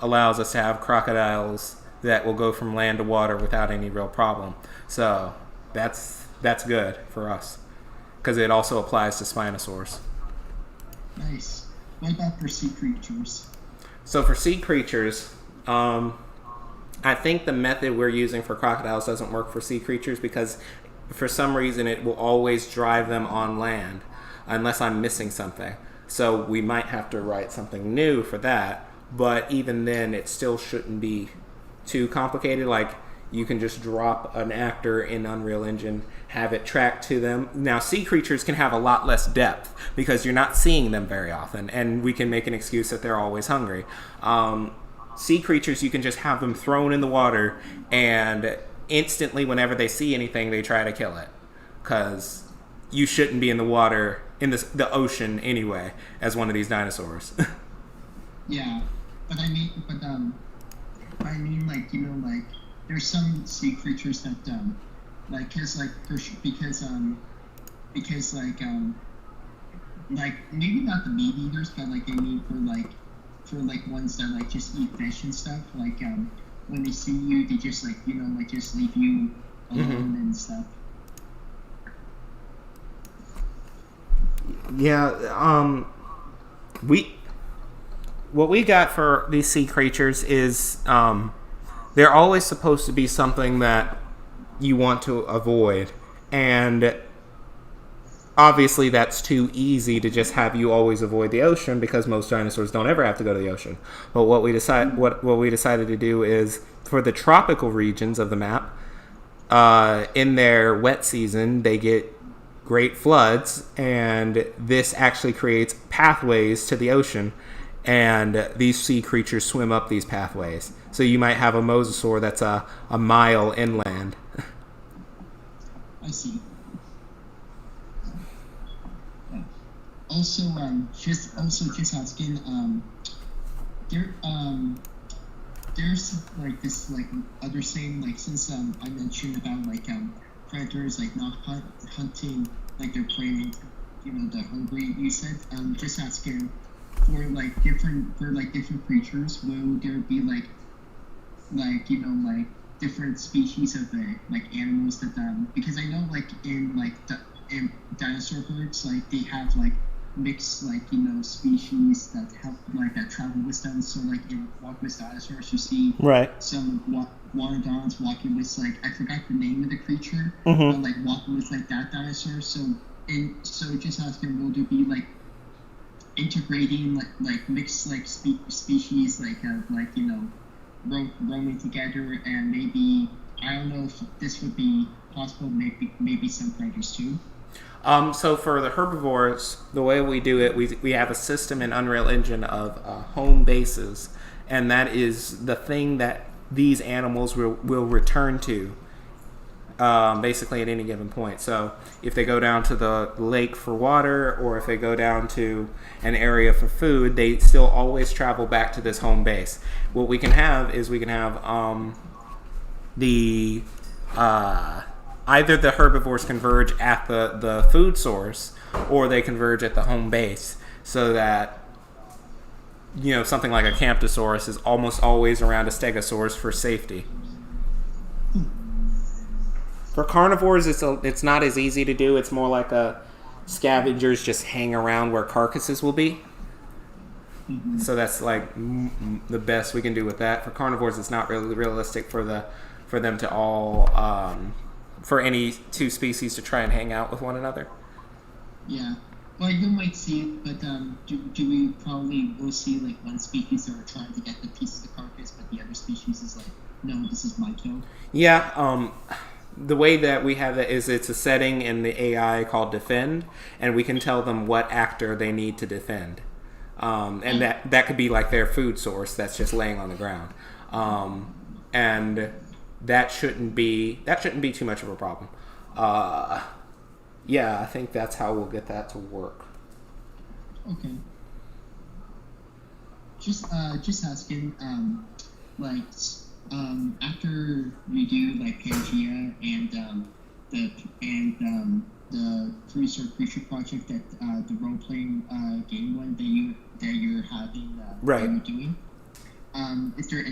allows us to have crocodiles that will go from land to water without any real problem. So that's good for us because it also applies to spinosaurs. Nice. What about for sea creatures? So for sea creatures, I think the method we're using for crocodiles doesn't work for sea creatures because for some reason it will always drive them on land unless I'm missing something. So we might have to write something new for that, but even then it still shouldn't be too complicated. Like you can just drop an actor in Unreal Engine, have it track to them. Now sea creatures can have a lot less depth because you're not seeing them very often, and we can make an excuse that they're always hungry. Sea creatures, you can just have them thrown in the water, and instantly, whenever they see anything, they try to kill it. Because you shouldn't be in the water, in the ocean anyway, as one of these dinosaurs. Yeah, but like like there's some sea creatures that like because like maybe not the meat eaters, but like I mean for like ones that like just eat fish and stuff. Like when they see you, they just like like just leave you alone and stuff. Yeah. What we got for these sea creatures is they're always supposed to be something that you want to avoid, and obviously that's too easy to just have you always avoid the ocean because most dinosaurs don't ever have to go to the ocean. But what we decided to do is for the tropical regions of the map, in their wet season they get great floods, and this actually creates pathways to the ocean, and these sea creatures swim up these pathways. So you might have a mosasaur that's a mile inland. I see. Also, just asking, there, there's like this like other saying, like since I mentioned about like predators like not hunting like their prey, the hungry. You said just asking for like different creatures, will there be like like different species of like animals that because I know like in dinosaur herds like they have like mixed like species that have like that travel with them. So like in Walk with Dinosaurs, you see some Walkers walking with like I forgot the name of the creature, but like walking with like that dinosaur. So just asking, will there be like integrating like mixed like species like roaming together, and maybe I don't know if this would be possible. Maybe some predators too. So for the herbivores, the way we do it, we have a system in Unreal Engine of home bases, and that is the thing that these animals will return to, basically at any given point. So if they go down to the lake for water, or if they go down to an area for food, they still always travel back to this home base. What we can have is the either the herbivores converge at the food source, or they converge at the home base, so that something like a Camptosaurus is almost always around a Stegosaurus for safety. For carnivores, it's not as easy to do. It's more like scavengers just hang around where carcasses will be. So that's like the best we can do with that. For carnivores, it's not really realistic for them to all for any two species to try and hang out with one another. Yeah, well, you might see it, but do we probably will see like one species that are trying to get the piece of the carcass, but the other species is like, no, this is my kill. Yeah. The way that we have it is it's a setting in the AI called defend, and we can tell them what actor they need to defend. And that could be like their food source that's just laying on the ground. And that shouldn't be too much of a problem. Yeah, I think that's how we'll get that to work. Okay. Just asking, after you do like Pangea and the prehistoric creature project, that the role playing game one that you're having right. that you're doing. Is there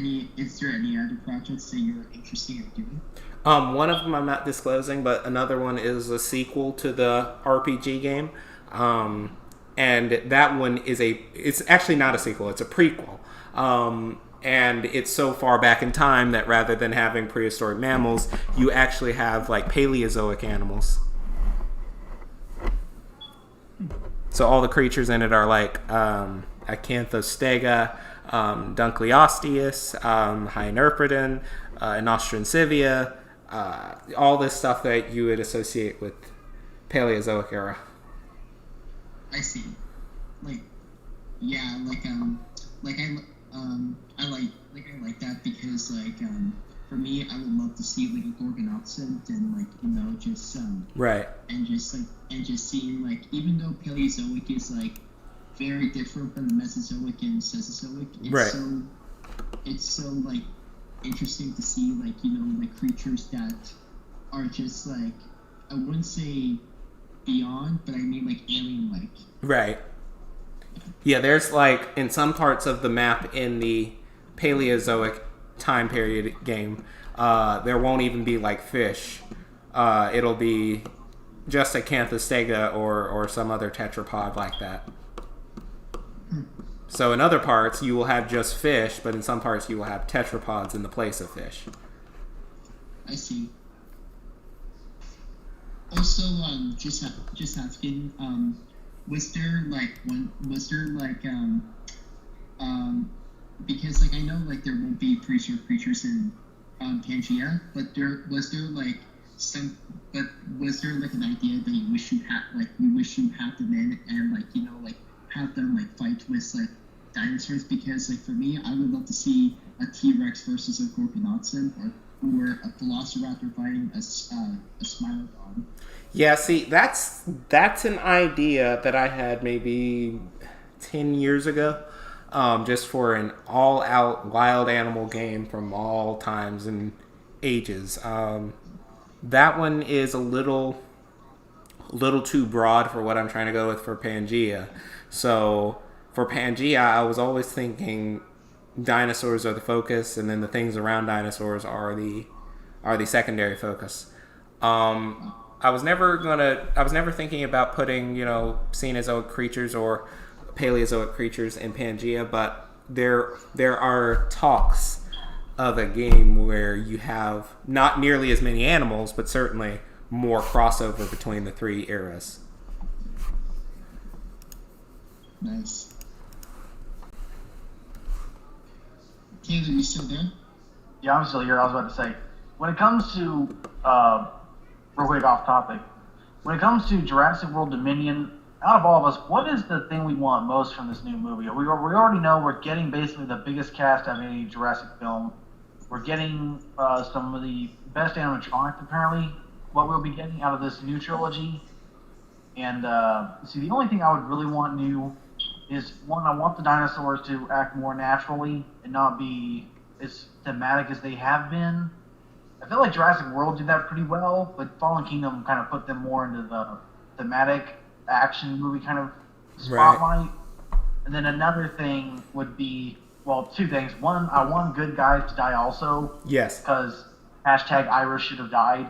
any other projects that you're interested in doing? One of them I'm not disclosing, but another one is a sequel to the RPG game. And that one it's actually not a sequel, it's a prequel. And it's so far back in time that rather than having prehistoric mammals, you actually have like Paleozoic animals. So all the creatures in it are like Acanthostega, Dunkleosteus, Hynerpidon, Nostranцivia, all this stuff that you would associate with Paleozoic era. I see. I like that because for me, I would love to see like a Gorgonopsid and just right, and just seeing like, even though Paleozoic is like very different from the Mesozoic and Cenozoic, it's so like interesting to see like creatures that are just like, I wouldn't say beyond, but I mean like alien like. Right. Yeah, there's like in some parts of the map in the Paleozoic time period game, there won't even be like fish. It'll be just Acanthostega or some other tetrapod like that. So in other parts you will have just fish, but in some parts you will have tetrapods in the place of fish. I see. Also, just asking, because like I know like there won't be prehistoric creatures in Pangea, but was there like an idea that you wish you had them in, and like have them like fight with like dinosaurs? Because like for me, I would love to see a T-Rex versus a Gorgonopsid, or a Velociraptor fighting a Smilodon. Yeah, see, that's an idea that I had maybe 10 years ago, just for an all-out wild animal game from all times and ages. That one is a little too broad for what I'm trying to go with for Pangea. So for Pangea, I was always thinking dinosaurs are the focus, and then the things around dinosaurs are the secondary focus. I was never thinking about putting, Cenozoic creatures or Paleozoic creatures in Pangea, but there are talks of a game where you have not nearly as many animals, but certainly more crossover between the three eras. Nice. Taylor, you still there? Yeah, I'm still here. I was about to say, when it comes to real quick off topic, when it comes to Jurassic World Dominion, out of all of us, what is the thing we want most from this new movie? We already know we're getting basically the biggest cast of any Jurassic film. We're getting some of the best animatronics, apparently, what we'll be getting out of this new trilogy. And see, the only thing I would really want new is, one, I want the dinosaurs to act more naturally and not be as thematic as they have been. I feel like Jurassic World did that pretty well, but Fallen Kingdom kind of put them more into the thematic action movie kind of spotlight. Right. And then another thing would be, well, two things. One, I want good guys to die also. Yes. Because #Irish should have died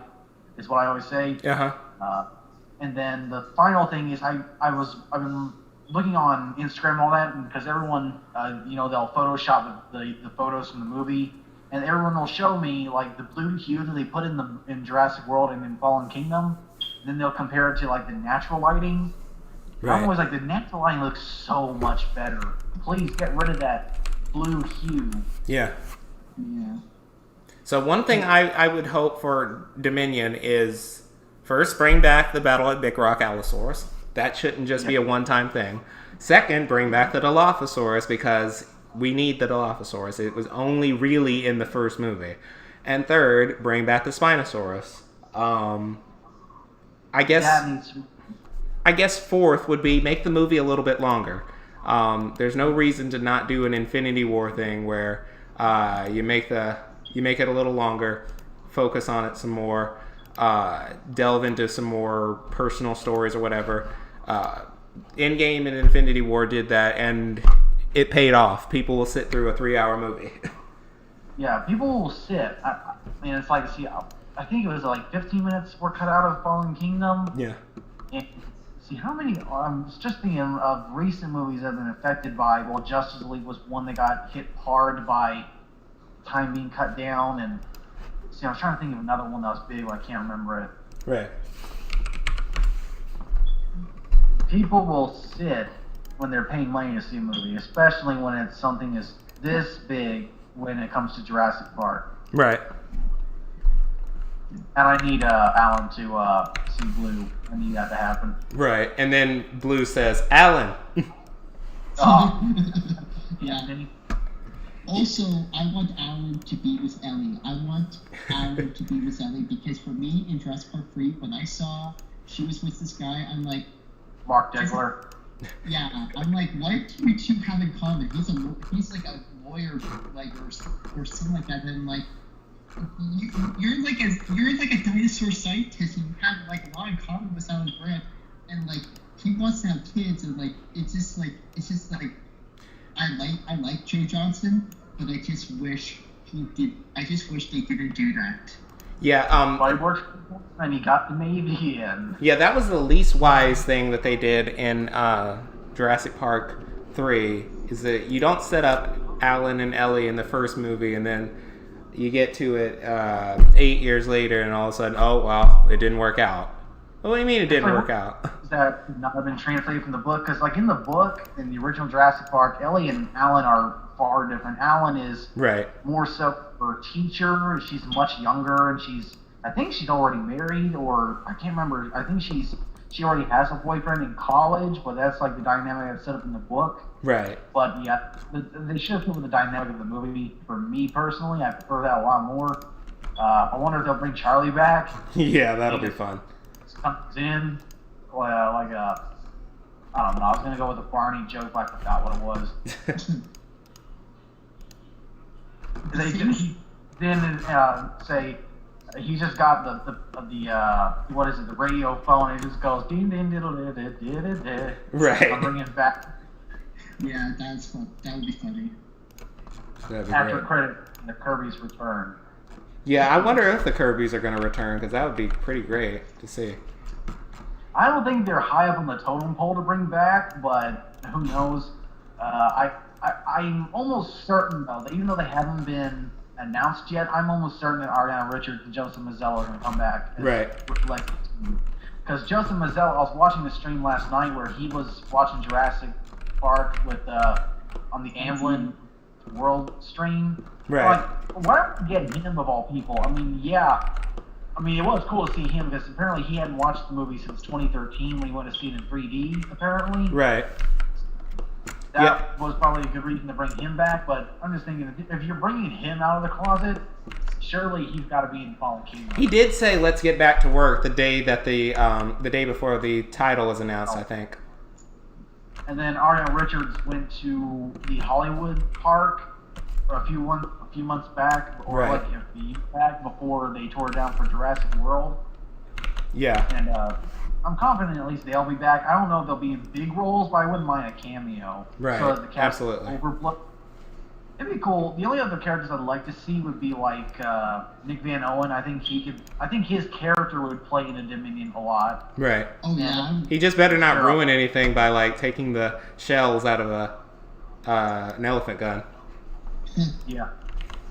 is what I always say. Uh-huh. And then the final thing is I've been looking on Instagram and all that, and because everyone, they'll Photoshop the photos from the movie, and everyone will show me like the blue hue that they put in Jurassic World and in Fallen Kingdom. Then they'll compare it to like the natural lighting. Right. I'm always like, the natural lighting looks so much better. Please get rid of that blue hue. Yeah. Yeah. So one thing I would hope for Dominion is, first, bring back the Battle at Big Rock Allosaurus. That shouldn't just be a one-time thing. Second, bring back the Dilophosaurus because we need the Dilophosaurus. It was only really in the first movie. And third, bring back the Spinosaurus. I guess fourth would be make the movie a little bit longer. There's no reason to not do an Infinity War thing where you make it a little longer, focus on it some more, delve into some more personal stories or whatever. Endgame and Infinity War did that, and it paid off. People will sit through a 3-hour movie. Yeah, people will sit. I mean, it's like, see, I think it was like 15 minutes were cut out of Fallen Kingdom. Yeah. And see how many. It's just thinking of recent movies that have been affected by. Well, Justice League was one that got hit hard by time being cut down, and see, I was trying to think of another one that was big, but I can't remember it. Right. People will sit when they're paying money to see a movie, especially when it's something as this big when it comes to Jurassic Park. Right. And I need Alan to see Blue. I need that to happen. Right. And then Blue says, Alan. Yeah. Also, I want Alan to be with Ellie. I want Alan to be with Ellie because for me, in Jurassic Park 3, when I saw she was with this guy, I'm like... Mark Degler. Yeah, I'm like, what do you two have in common? He's like a lawyer, like, or something like that. And like, you're like a dinosaur scientist, and you have like a lot in common with Alan Grant. And like, he wants to have kids, and like, it's just like, I like Joe Johnson, but I just wish he did. I just wish they didn't do that. Yeah, But he worked and he got the Navy and... Yeah, that was the least wise thing that they did in Jurassic Park 3, is that you don't set up Alan and Ellie in the first movie and then you get to it 8 years later and all of a sudden, oh, well, it didn't work out. Well, what do you mean it didn't work out? That could not have been translated from the book, because like in the book, in the original Jurassic Park, Ellie and Alan are far different. Alan is more so her teacher. She's much younger, and I think she's already married, or I can't remember. I think she already has a boyfriend in college, but that's like the dynamic that's set up in the book. Right. But yeah, they should have put with the dynamic of the movie. For me personally, I prefer that a lot more. I wonder if they'll bring Charlie back. Yeah, that'll be fun. Comes in, I don't know. I was gonna go with a Barney joke, but I forgot what it was. Then say he just got the what is it, the radio phone, and it just goes ding ding diddle diddle. Right. I'm bringing it back. Yeah, that's fun. That would be funny. After great. Credit, the Kirby's return. Yeah, I wonder if the Kirby's are going to return, because that would be pretty great to see. I don't think they're high up on the totem pole to bring back, but who knows? I'm almost certain, though, that even though they haven't been announced yet, I'm almost certain that Ariana Richards and Joseph Mazzello are going to come back. Right. Because Joseph Mazzello, I was watching the stream last night where he was watching Jurassic Park with on the Amblin World stream. Right. Like, why not get him of all people? I mean, yeah. I mean, it was cool to see him because apparently he hadn't watched the movie since 2013 when he went to see it in 3D, apparently. Right. That was probably a good reason to bring him back, but I'm just thinking, if you're bringing him out of the closet, surely he's got to be in Fallen Kingdom. He did say, let's get back to work the day that the day before the title was announced, I think. And then Ariana Richards went to the Hollywood Park a few months back, or like a few back before they tore it down for Jurassic World. Yeah. And I'm confident at least they'll be back. I don't know if they'll be in big roles, but I wouldn't mind a cameo. Right. So that the cast Absolutely. It'd be cool. The only other characters I'd like to see would be like Nick Van Owen. I think his character would play in a Dominion a lot. Right. Oh yeah. He just better not ruin anything by like taking the shells out of an elephant gun. Yeah.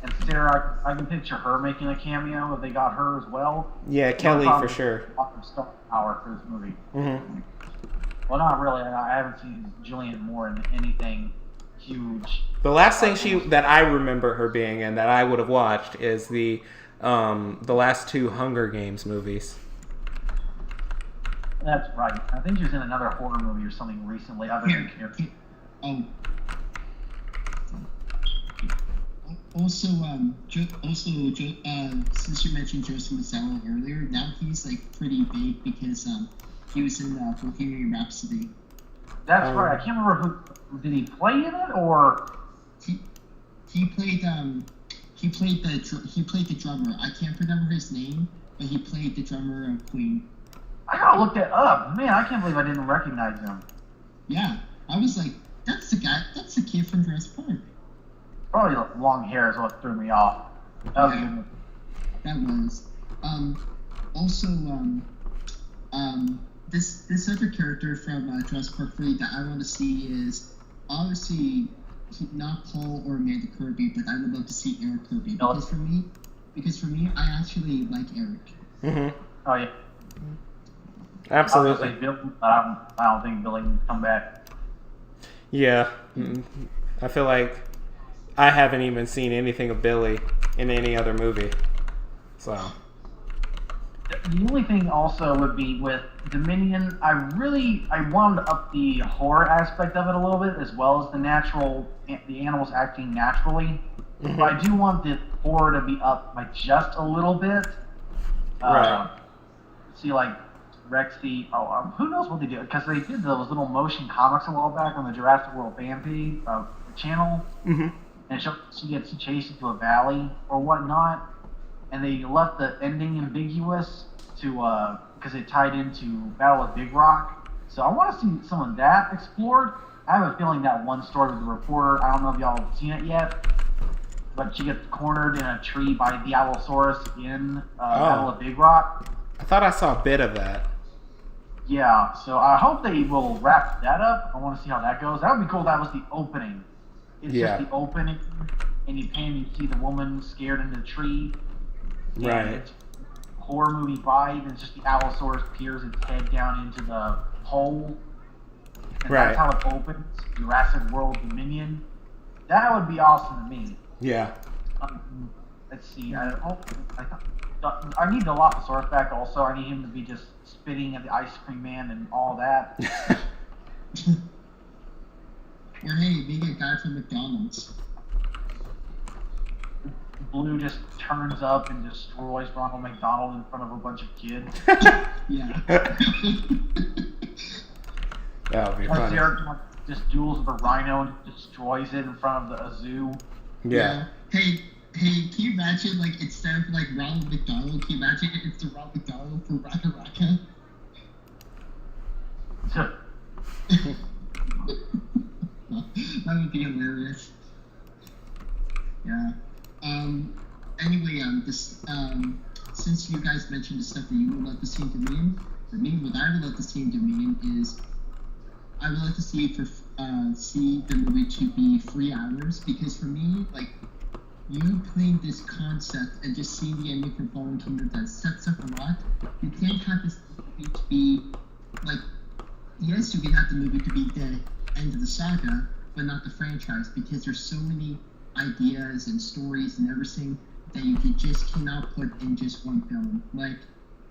And Sarah, I can picture her making a cameo if they got her as well. Yeah, Kelly for sure. Star power for this movie. Mm-hmm. Well, not really. I haven't seen Julianne Moore in anything huge. The last thing that I remember her being in that I would have watched is the last two Hunger Games movies. That's right. I think she was in another horror movie or something recently. Other than character. Oh. Also, since you mentioned Joseph Mazzello earlier, now he's like pretty big because he was in Bohemian Rhapsody. That's right. I can't remember who did he play in it or he played the drummer. I can't remember his name, but he played the drummer of Queen. I gotta look that up. Man, I can't believe I didn't recognize him. Yeah, I was like, that's the guy. That's the kid from Jurassic Park. Probably long hair is what threw me off. That was a good one. That was. Also, this other character from Jurassic Park 3 that I want to see is obviously not Paul or Amanda Kirby, but I would love to see Eric Kirby because for me, I actually like Eric. Mm-hmm. Oh yeah. Absolutely. I don't think Billy can come back. Yeah. I feel like I haven't even seen anything of Billy in any other movie. So. The only thing also would be with Dominion, I wanted to up the horror aspect of it a little bit, as well as the animals acting naturally. Mm-hmm. But I do want the horror to be up by just a little bit. Right. See, like, Rexy, who knows what they do? Because they did those little motion comics a while back on the Jurassic World fan page, channel. Mm-hmm. And she gets chased into a valley or whatnot. And they left the ending ambiguous because it tied into Battle of Big Rock. So I want to see some of that explored. I have a feeling that one story with the reporter, I don't know if y'all have seen it yet, but she gets cornered in a tree by the Allosaurus in Battle of Big Rock. I thought I saw a bit of that. Yeah, so I hope they will wrap that up. I want to see how that goes. That would be cool if that was the opening. It's just the opening, and you see the woman scared in the tree. Right. Horror movie vibe, and it's just the Allosaurus peers its head down into the hole. And that's how it opens. Jurassic World Dominion. That would be awesome to me. Yeah. Let's see. I need the Dilophosaurus back also. I need him to be just spitting at the ice cream man and all that. Or hey, maybe a guy from McDonald's. Blue just turns up and destroys Ronald McDonald in front of a bunch of kids. Yeah. That would be funny. Derek just duels with a rhino and destroys it in front of a zoo. Yeah. Hey, can you imagine, like, instead of, like, Ronald McDonald, can you imagine it's the Ronald McDonald for Raka Raka? That would be hilarious. Yeah. Anyway, since you guys mentioned the stuff that you would love to see in Dominion, for me, what I would love to see in Dominion is I would like to see the movie to be 3 hours, because for me, like, you playing this concept and just seeing the ending from Fallen Kingdom that sets up a lot, you can't have this movie to be, like, yes, you can have the movie to be the end of the saga, but not the franchise, because there's so many ideas and stories and everything that you just cannot put in just one film. Like,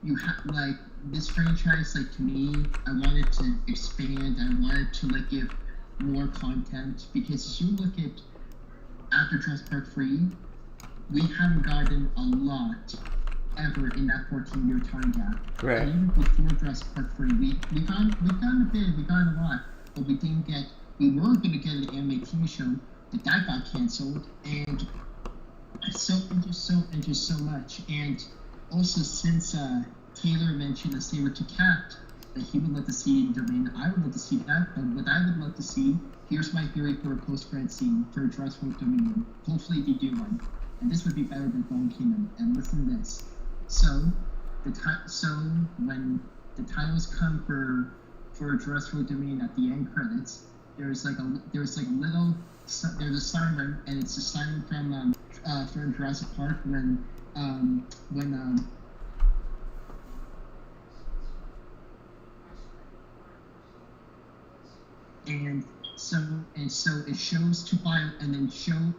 you have, like, this franchise, like, to me, I wanted to expand, I wanted to, like, give more content, because as you look at after Jurassic Park 3, we haven't gotten a lot ever in that 14-year time gap. Right. And even before Jurassic Park 3, we got a bit, we got a lot, but we didn't get, we were going to get an anime TV show, but that got canceled, and so much. And also, since Taylor mentioned a saber-tooth cat that he would love to see in Dominion, I would love to see that. But what I would love to see, here's my theory for a post-credit scene for Jurassic World Dominion. Hopefully they do one, and this would be better than Fallen Kingdom. And listen to this. So when the titles come for Jurassic World Dominion at the end credits, there's a siren, and it's a siren from Jurassic Park when and so it shows to bio, and then shows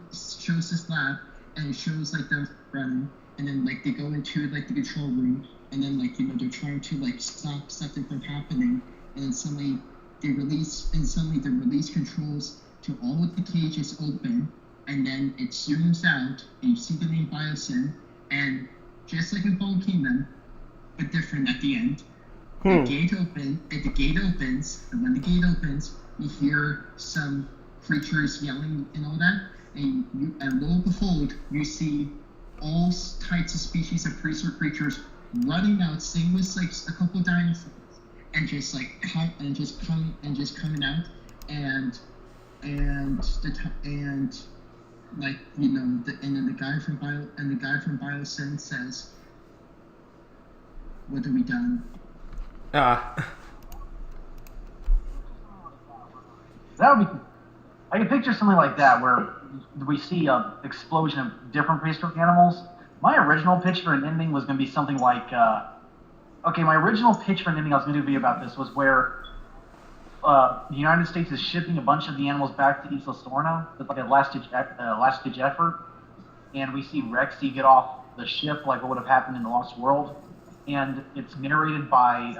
this lab, and it shows like them running, and then like they go into like the control room, and then like they're trying to like stop something from happening, and then suddenly the release controls to all of the cages open, and then it zooms out, and you see the name Biosyn, and just like in Bone Kingdom, but different at the end. The gate opens, and when the gate opens, you hear some creatures yelling and all that, and lo and behold, you see all types of species of prehistoric creatures running out, same with like a couple dinosaurs, and just like coming out, and like and then the guy from Biosyn says, "What have we done?" That would be. I can picture something like that where we see an explosion of different prehistoric animals. My original pitch for an ending was going to be something like, my original pitch for an ending I was going to be about this was where the United States is shipping a bunch of the animals back to Isla Sorna. It's like a last-ditch effort. And we see Rexy get off the ship like what would have happened in The Lost World. And it's narrated by,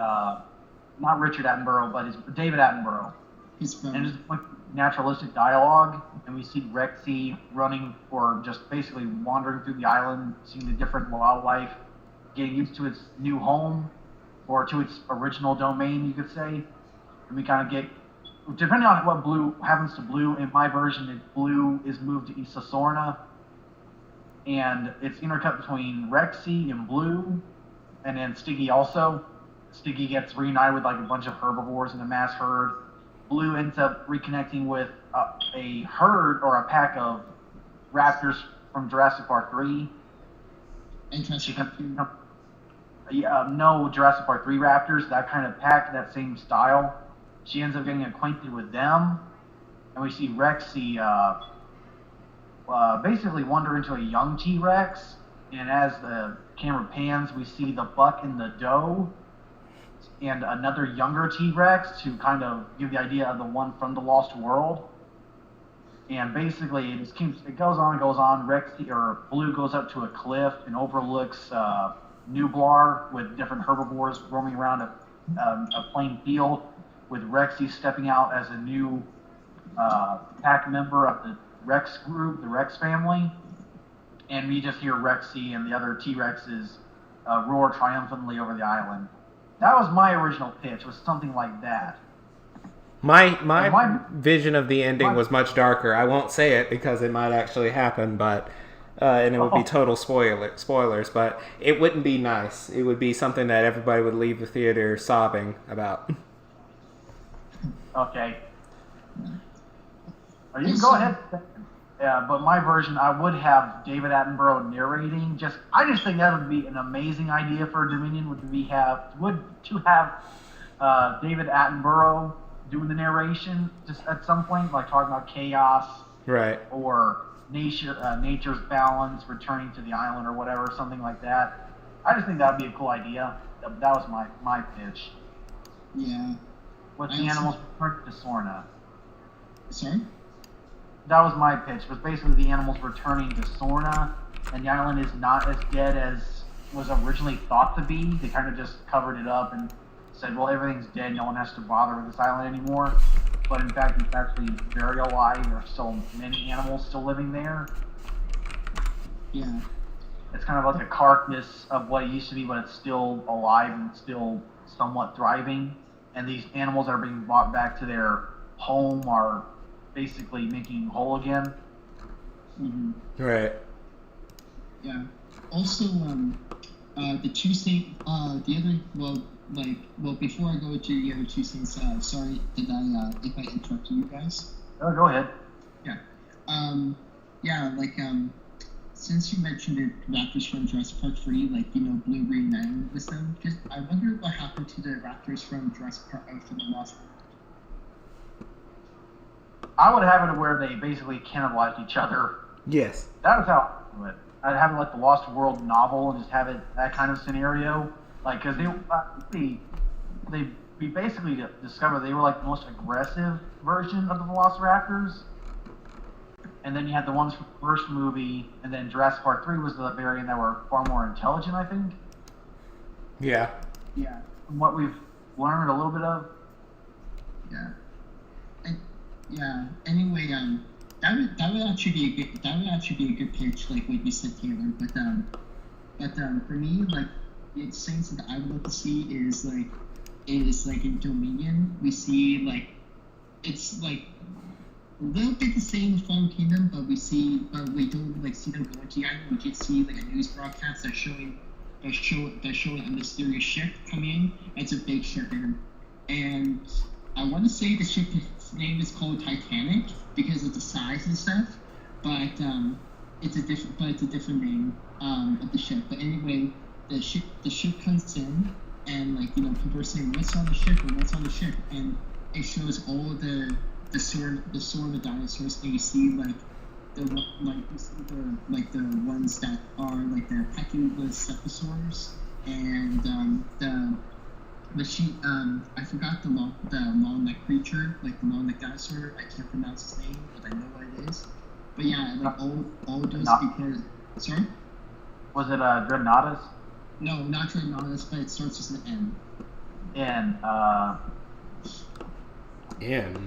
not Richard Attenborough, but David Attenborough. And it's like naturalistic dialogue, and we see Rexy running or just basically wandering through the island, seeing the different wildlife, getting used to its new home, or to its original domain, you could say. And we kind of get, depending on what Blue happens to Blue, in my version, Blue is moved to Isla Sorna, and it's intercut between Rexy and Blue, and then Stiggy also. Stiggy gets reunited with like a bunch of herbivores in a mass herd. Blue ends up reconnecting with a herd or a pack of raptors from Jurassic Park 3. Interesting. No Jurassic Park 3 raptors, that kind of pack, that same style. She ends up getting acquainted with them, and we see Rexy basically wander into a young T-Rex, and as the camera pans, we see the buck and the doe, and another younger T-Rex to kind of give the idea of the one from the Lost World. And basically, it goes on and goes on. Blue goes up to a cliff and overlooks Nublar with different herbivores roaming around a plain field, with Rexy stepping out as a new pack member of the Rex group, the Rex family. And we just hear Rexy and the other T-Rexes roar triumphantly over the island. That was my original pitch, was something like that. My vision of the ending was much darker. I won't say it because it might actually happen, but and it would be total spoilers, but it wouldn't be nice. It would be something that everybody would leave the theater sobbing about. Okay. You can go ahead. Yeah, but my version, I would have David Attenborough narrating. I just think that would be an amazing idea for Dominion. To have David Attenborough doing the narration just at some point, like talking about chaos, right, or nature's balance, returning to the island, or whatever, something like that. I just think that would be a cool idea. That was my pitch. Yeah. With the animals returned to Sorna. Sorry? That was my pitch, was basically the animals returning to Sorna, and the island is not as dead as was originally thought to be. They kind of just covered it up and said, well, everything's dead, no one has to bother with this island anymore. But in fact, it's actually very alive. There are still many animals still living there. Yeah. It's kind of like a carcass of what it used to be, but it's still alive and still somewhat thriving. And these animals that are being brought back to their home are basically making whole again. Mm-hmm. Right. Yeah. Also, the two things, before I go to the other two things, sorry, if I interrupted you guys? Oh, go ahead. Yeah. Since you mentioned it, raptors from Jurassic Park 3, Blue reunited with them, I wonder what happened to the raptors from Jurassic Park, from the Lost World. I would have it where they basically cannibalized each other. Yes. That was how I would do it. I'd have it like the Lost World novel and just have it that kind of scenario. Like, because we basically discovered they were like the most aggressive version of the Velociraptors. And then you had the ones from the first movie, and then Jurassic Park 3 was the variant that were far more intelligent, I think. Yeah. Yeah. From what we've learned a little bit of. Yeah. And, yeah. Anyway, that would actually be a good pitch, like what you said, Taylor. But for me, like the things that I would love to see is like in Dominion we see like it's like a little bit the same with Fallen Kingdom, but we don't like see them go into the island. We just see like a news broadcast that's showing a mysterious ship coming in. It's a big ship, and I want to say the ship's name is called Titanic because of the size and stuff, but it's a different name of the ship. But anyway, the ship comes in, and like people are saying what's on the ship, and it shows all the sword of the dinosaurs, and you see the ones that are like the Paleozoic and I forgot the long neck creature, like the long neck dinosaur. I can't pronounce his name, but I know what it is. But yeah, like all those because sorry. Was it Dreadnoughtus? No, not Dreadnoughtus, but it starts with an N.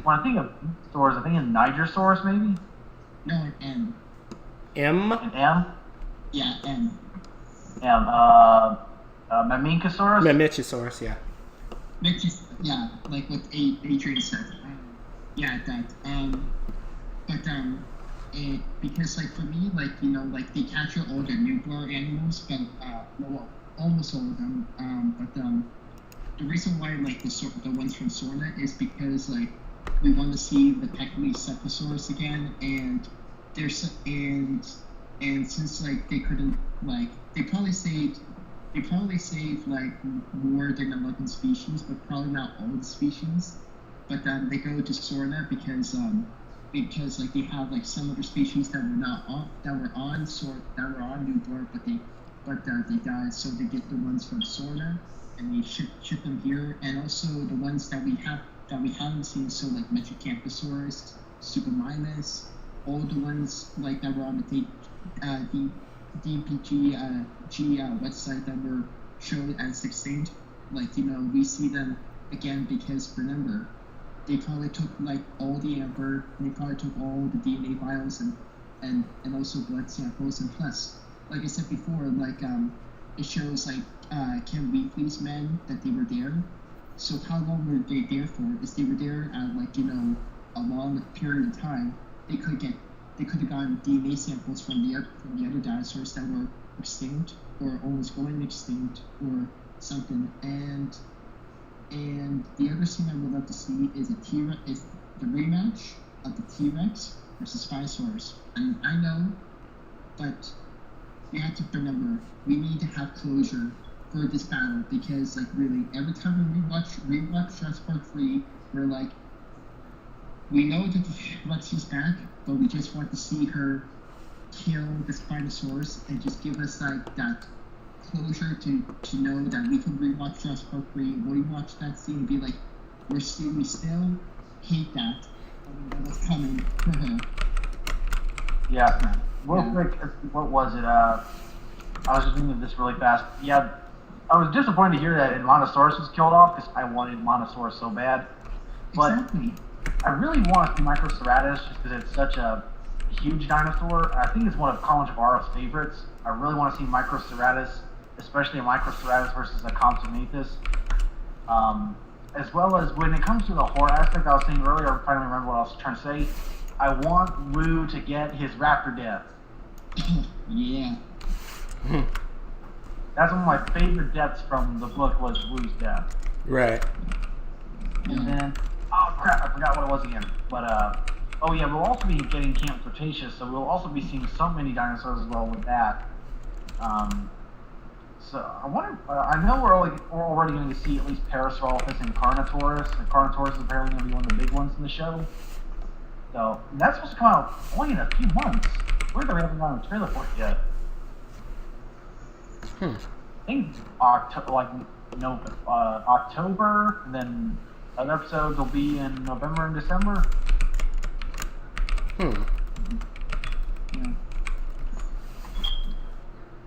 When I think of dinosaurs, I think of Nigersaurus, maybe? No, an N. M? An M? Yeah, N. Mamenchosaurus? Mamenchosaurus, yeah. Yeah, like what Adrian said. Yeah, that. Because like for me, like like they capture all the nuclear animals, but well, almost all of them. The reason why like the ones from Sorna is because like we want to see the Paleozoic again, and since like they couldn't like they probably saved like more than 11 species, but probably not all the species. But they go to Sorna because like they have like some other species that were on Newport, but they died, so they get the ones from Sorna and they ship them here, and also the ones that we haven't seen, so like Metrocanthosaurus, Supermimus, all the ones like that were on the DPG website that were shown as extinct. Like we see them again because remember they probably took like all the amber, and they probably took all the DNA vials and also blood samples, and plus like I said before, like it shows like Ken Wheatley's men that they were there. So how long were they there for? Is they were there at like a long period of time. They could have gotten DNA samples from the other dinosaurs that were extinct or almost going extinct or something. And the other thing I would love to see is the rematch of the T-Rex versus Spinosaurus. And I know, but we have to remember we need to have closure for this battle, because like really every time we rewatch Jurassic Park 3, we're like, we know that Rex is back, but we just want to see her kill the Spinosaurus and just give us like that closure to know that we can rewatch Jurassic Park 3, rewatch that scene and be like, we still hate that. I mean, what's coming for her. Yeah. Real quick, what was it? I was just thinking of this really fast. Yeah, I was disappointed to hear that Monosaurus was killed off because I wanted Monosaurus so bad. But exactly. I really want to see Microceratus just because it's such a huge dinosaur. I think it's one of Colin Trevorrow's favorites. I really want to see Microceratus, especially a Microceratus versus a Compsognathus. As well as when it comes to the horror aspect, I was saying earlier, I'm trying to remember what I was trying to say. I want Wu to get his raptor death. Yeah. That's one of my favorite deaths from the book was Wu's death. Right. And then, oh crap, I forgot what it was again. But, oh yeah, we'll also be getting Camp Cretaceous, so we'll also be seeing so many dinosaurs as well with that. So I wonder, I know we're already going to see at least Parasaurolophus and Carnotaurus. And Carnotaurus is apparently going to be one of the big ones in the show. So, and that's supposed to come out only in a few months. Weird that we haven't gotten a trailer for it yet. I think October, and then other episodes will be in November and December. Yeah.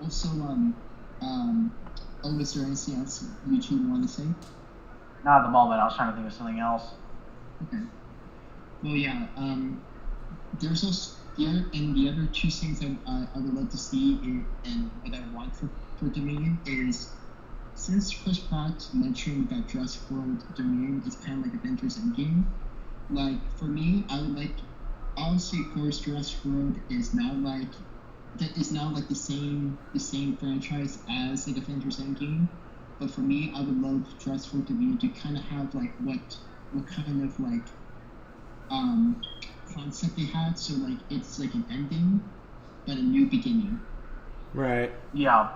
Also, Oh, is there anything else you two want to say? Not at the moment. I was trying to think of something else. Okay. Well, yeah. There's also the other two things I would love to see and what I want for Dominion is, since Chris Pratt mentioned that Jurassic World Dominion is kind of like Avengers Endgame, like for me, I would like, obviously, of course, Jurassic World is now like the same franchise as like Avengers Endgame, but for me, I would love Jurassic World Dominion to kind of have like what kind of like concept they had, so like it's like an ending but a new beginning. Right. Yeah.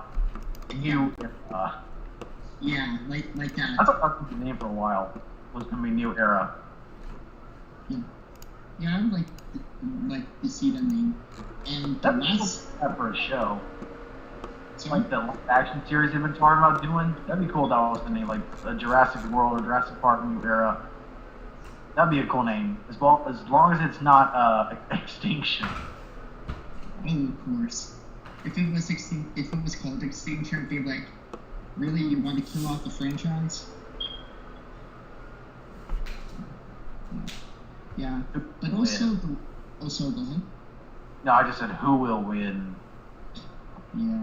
Yeah, like that. I thought that was the name for a while. Was gonna be New Era. Yeah, I would like to see that name. And the last That for a show. sorry? Like the action series they've been talking about doing. That'd be cool if that was the name, like a Jurassic World or Jurassic Park New Era. That'd be a cool name, as long as it's not Extinction. Oh, of course. If it was called Extinction, I'd be like, really, you want to kill off the franchise? Yeah, but also go ahead. No, I just said who will win. Yeah.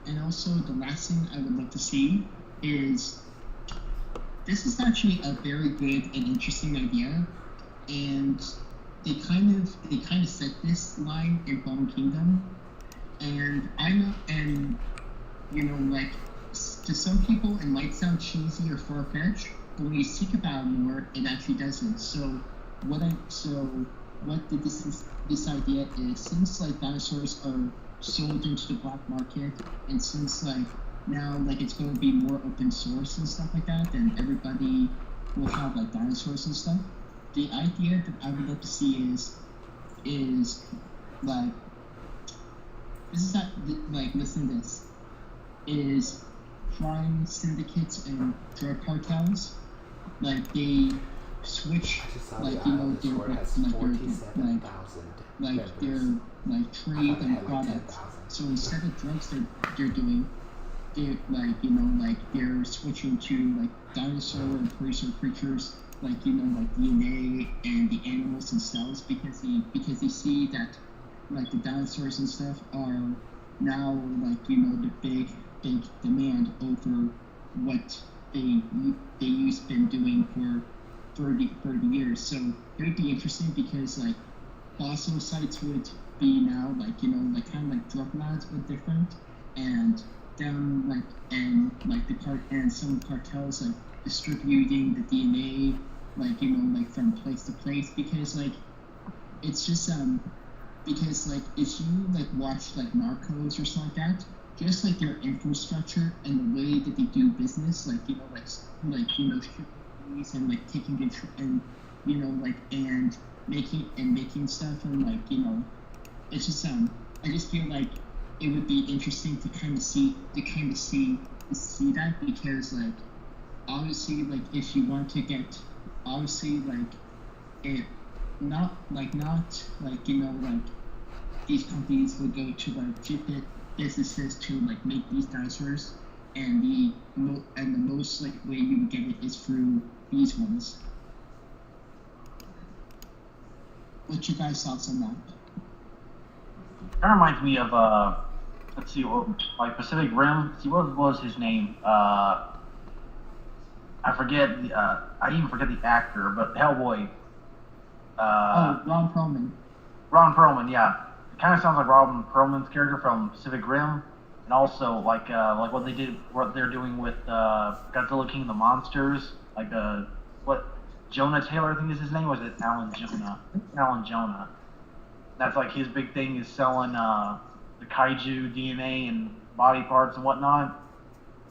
And also, the last thing I would love to see is, this is actually a very good and interesting idea, and they kind of set this line in Fallen Kingdom, and I know, and you know, like, to some people it might sound cheesy or far-fetched, but when you think about it more, it actually doesn't. So what this idea is, since like dinosaurs are sold into the black market, and since like now like it's going to be more open source and stuff like that, and everybody will have like dinosaurs and stuff. The idea that I would love to see is like, this is not like, listen to this, is crime syndicates and drug cartels, like they switch, like, you know, their like trade and products. So instead of drugs they're doing, they're like, you know, like they're switching to like dinosaur and prehistoric creatures, like, you know, like DNA and the animals themselves, because they see that like the dinosaurs and stuff are now like, you know, the big demand over what they used been doing for 30 years. So it would be interesting because like fossil sites would be now like, you know, like kind of like drug labs but different, and then like and some cartels like distributing the DNA, like, you know, like from place to place, because like it's just because like if you like watch like Narcos or something like that, just like their infrastructure and the way that they do business, like, you know, like you know, and like taking control and, you know, like and making stuff, and like, you know, it's just I just feel like it would be interesting to kind of see that, because like obviously like if you want to get, obviously like it not like you know, like these companies would go to like cheap businesses to like make these dinosaurs, and the most like way you would get it is through these ones. What's your guys' thoughts on that? That reminds me of let's see, like Pacific Rim. See, what was his name? I forget. I even forget the actor, but Hellboy. Ron Perlman. Ron Perlman, yeah. It kind of sounds like Ron Perlman's character from Pacific Rim, and also like what they're doing with Godzilla King of the Monsters, like what Jonah Taylor, I think is his name, was it Alan Jonah? Alan Jonah. That's like his big thing, is selling the Kaiju DNA and body parts and whatnot.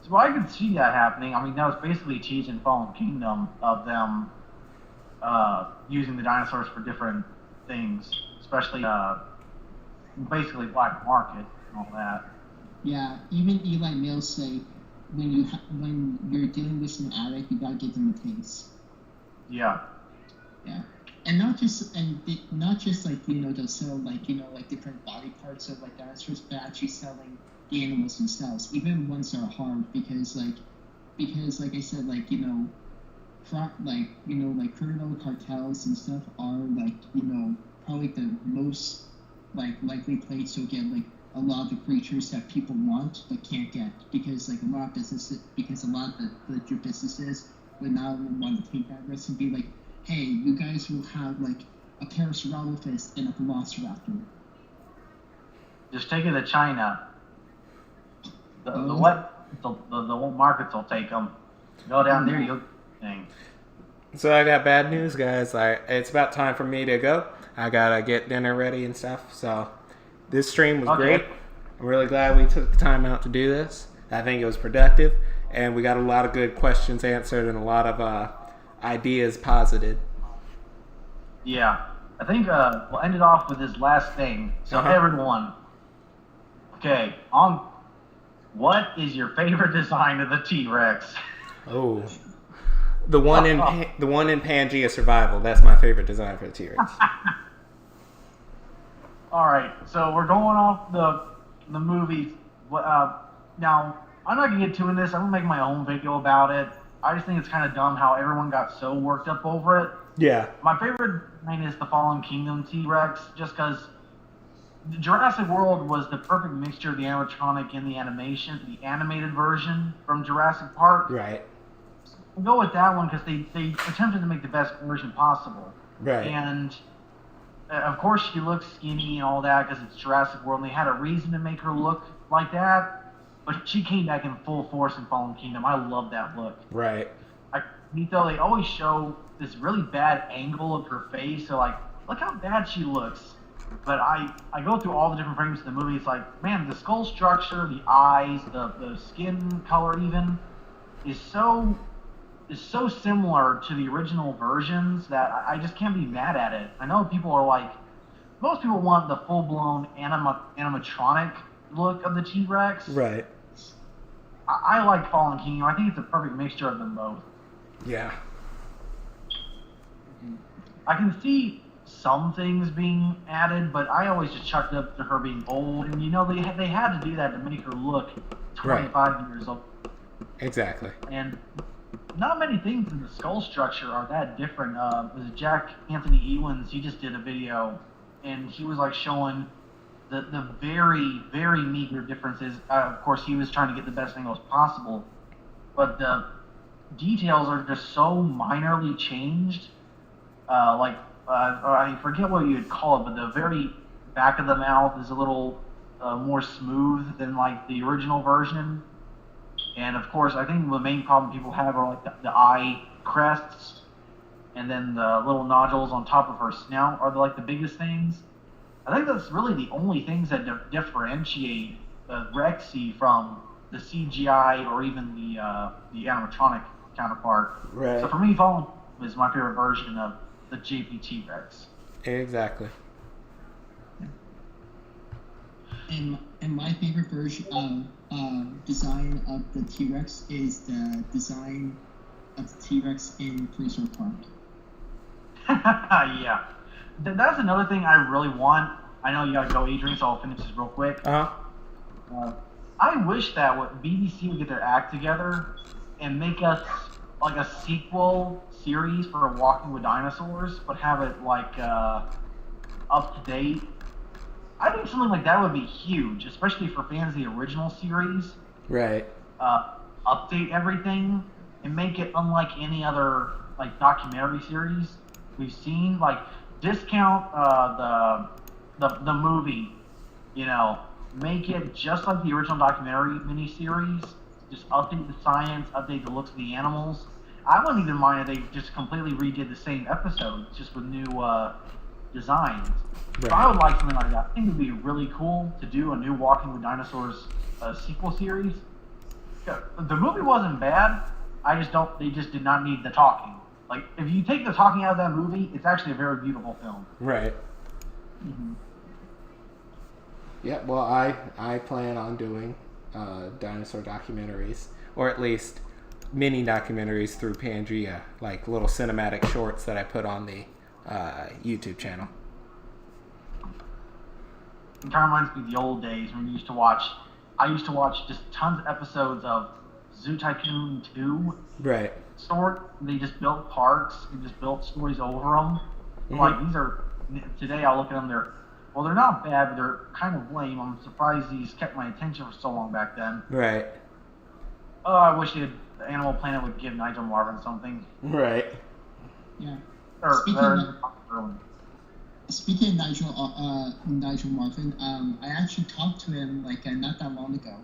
So I could see that happening. I mean, that was basically teased in Fallen Kingdom of them using the dinosaurs for different things, especially basically black market and all that. Yeah, even Eli Mills say when you're dealing with an addict, you gotta give them a taste. Yeah. Yeah. and not just like they'll sell like like different body parts of like dinosaurs, but actually selling the animals themselves, even ones that are hard, because like I said, like like criminal cartels and stuff are like probably the most like likely place to get like a lot of the creatures that people want but can't get, because like a lot of the legit businesses would not want to take that risk and be like, hey, you guys will have like a Parasaurolophus and a Velociraptor. Just take it to China. The markets will take them. Go down there, you'll thing. So I got bad news, guys. It's about time for me to go. I gotta get dinner ready and stuff. So this stream was great. I'm really glad we took the time out to do this. I think it was productive, and we got a lot of good questions answered and a lot of ideas posited. Yeah, I think we'll end it off with this last thing. So everyone, okay, what is your favorite design of the T-Rex? Oh, the one in Pangea Survival. That's my favorite design for the T-Rex. All right, so we're going off the movies. Now, I'm not gonna get too in this. I'm gonna make my own video about it. I just think it's kind of dumb how everyone got so worked up over it. Yeah. My favorite design is the Fallen Kingdom T-Rex, just because Jurassic World was the perfect mixture of the animatronic and the animation, the animated version from Jurassic Park. Right. We'll go with that one because they attempted to make the best version possible. Right. And of course she looks skinny and all that because it's Jurassic World, and they had a reason to make her look like that. But she came back in full force in Fallen Kingdom. I love that look. Right. They always show this really bad angle of her face, so like, look how bad she looks. But I go through all the different frames of the movie. It's like, man, the skull structure, the eyes, the skin color even is so similar to the original versions that I just can't be mad at it. I know people are like, most people want the full-blown animatronic look of the T-Rex. Right. I like Fallen Kingdom. I think it's a perfect mixture of them both. Yeah. I can see some things being added, but I always just chucked up to her being old. And they had to do that to make her look 25 years old. Exactly. And not many things in the skull structure are that different. Was Jack Anthony Ewins? He just did a video, and he was like showing the very, very meager differences. Of course, he was trying to get the best angles possible, but the details are just so minorly changed. I forget what you'd call it, but the very back of the mouth is a little more smooth than like the original version. And of course, I think the main problem people have are like the eye crests, and then the little nodules on top of her snout are like the biggest things. I think that's really the only things that differentiate Rexy from the CGI or even the animatronic counterpart. Right. So for me, Fallen is my favorite version of the JPT Rex. Exactly. And my favorite version design of the T-Rex is the design of the T-Rex in Prehistoric Park. Yeah. That's another thing I really want. I know you gotta go, Adrian, so I'll finish this real quick. I wish that BBC would get their act together and make us like a sequel series for Walking with Dinosaurs, but have it like up to date. I think something like that would be huge, especially for fans of the original series. Right. Update everything and make it unlike any other like documentary series we've seen. Like discount the movie, make it just like the original documentary miniseries. Just update the science, update the looks of the animals. I wouldn't even mind if they just completely redid the same episode, just with new designs. Right. So I would like something like that. I think it would be really cool to do a new Walking with Dinosaurs sequel series. The movie wasn't bad. They just did not need the talking. Like, if you take the talking out of that movie, it's actually a very beautiful film. Right. Mm-hmm. Yeah, well, I plan on doing dinosaur documentaries, or at least mini documentaries through Pangea, like little cinematic shorts that I put on the YouTube channel. It kind of reminds me of the old days when I used to watch just tons of episodes of Zoo Tycoon 2 Right. story. They just built parks and just built stories over them. Like, these are, today I'll look at them, they're not bad, but they're kind of lame. I'm surprised these kept my attention for so long back then. Right. Oh, I wish Animal Planet would give Nigel Marvin something. Right. Yeah. Speaking of Nigel Marvin, I actually talked to him not that long ago.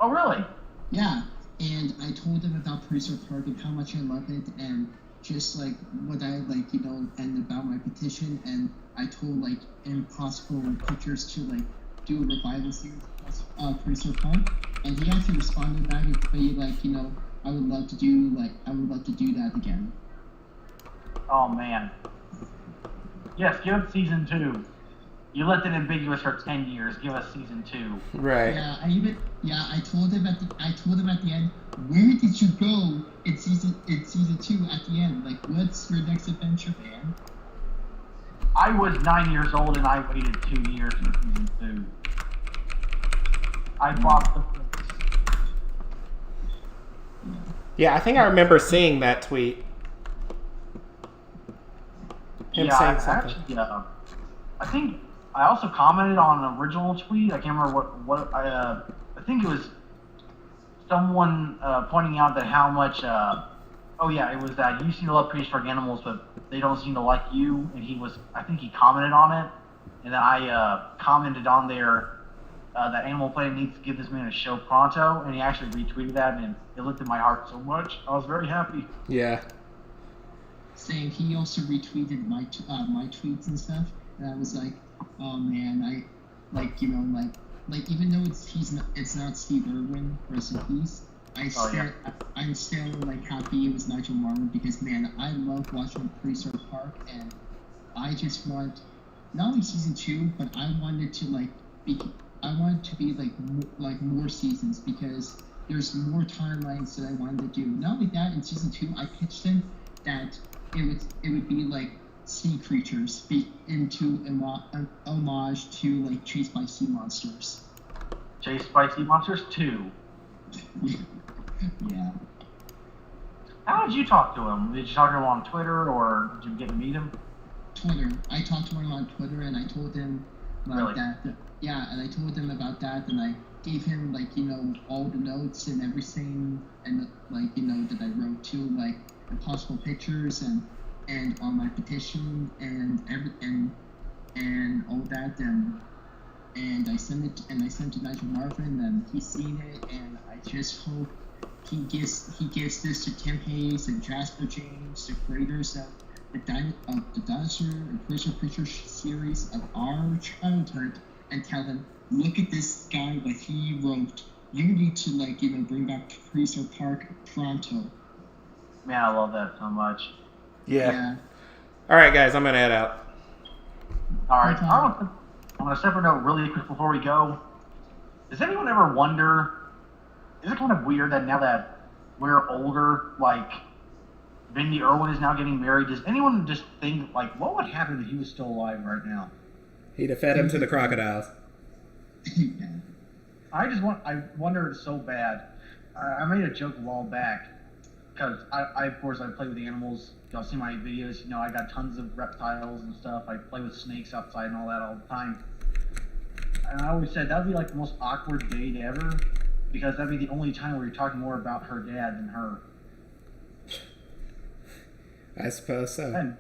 Oh, really? Yeah, and I told him about Prehistoric Park and how much I love it, and just what I and about my petition, and I told impossible pictures to do a revival series of Prehistoric Park, and he actually responded back and say I would love to do that again. Oh man. Yes, give it season 2. You left it ambiguous for 10 years. Give us season 2. Right. Yeah, I told him at the end, where did you go in season 2 at the end? What's your next adventure, man? I was 9 years old and I waited 2 years for season 2. I bought the books. Yeah, I think I remember seeing that tweet. Him saying something. Actually, I think I also commented on an original tweet. I can't remember what I think it was someone pointing out that how much. It was that you seem to love prehistoric animals, but they don't seem to like you. And I think he commented on it, and then I commented on there that Animal Planet needs to give this man a show pronto, and he actually retweeted that, and it lifted my heart so much. I was very happy. Yeah. Saying he also retweeted my tweets and stuff, and I was like, oh man, even though it's not Steve Irwin, rest in peace, I'm still happy it was Nigel Marvin, because man, I love watching Prehistoric Park, and I just want not only season 2, but I wanted to be more seasons, because there's more timelines that I wanted to do. Not only that, in season 2, I pitched him that it would be sea creatures into an homage to Chased by Sea Monsters. Chased by Sea Monsters 2. Yeah. How did you talk to him? Did you talk to him on Twitter, or did you get to meet him? Twitter. I talked to him on Twitter, and I told him really? that. Yeah, and I told him about that, and I gave him all the notes and everything, and that I wrote to impossible pictures and on my petition and all that, and I sent it to Nigel Marvin, and he's seen it, and I just hope he gives this to Tim Hayes and Jasper James, the creators of the Dinosaur and Prehistoric Creature series of our childhood, and tell them, look at this guy, what he wrote. You need to bring back Prehistoric Park pronto. Man, I love that so much. Yeah. All right, guys, I'm gonna head out. All right. On a separate note, really quick before we go, does anyone ever wonder? Is it kind of weird that now that we're older, Vindy Irwin is now getting married? Does anyone just think what would happen if he was still alive right now? He'd have fed him to the crocodiles. I wonder so bad. I made a joke a while back. Because I play with the animals. Y'all see my videos. I got tons of reptiles and stuff. I play with snakes outside and all that all the time. And I always said that would be the most awkward date ever, because that'd be the only time where you're talking more about her dad than her. I suppose so. And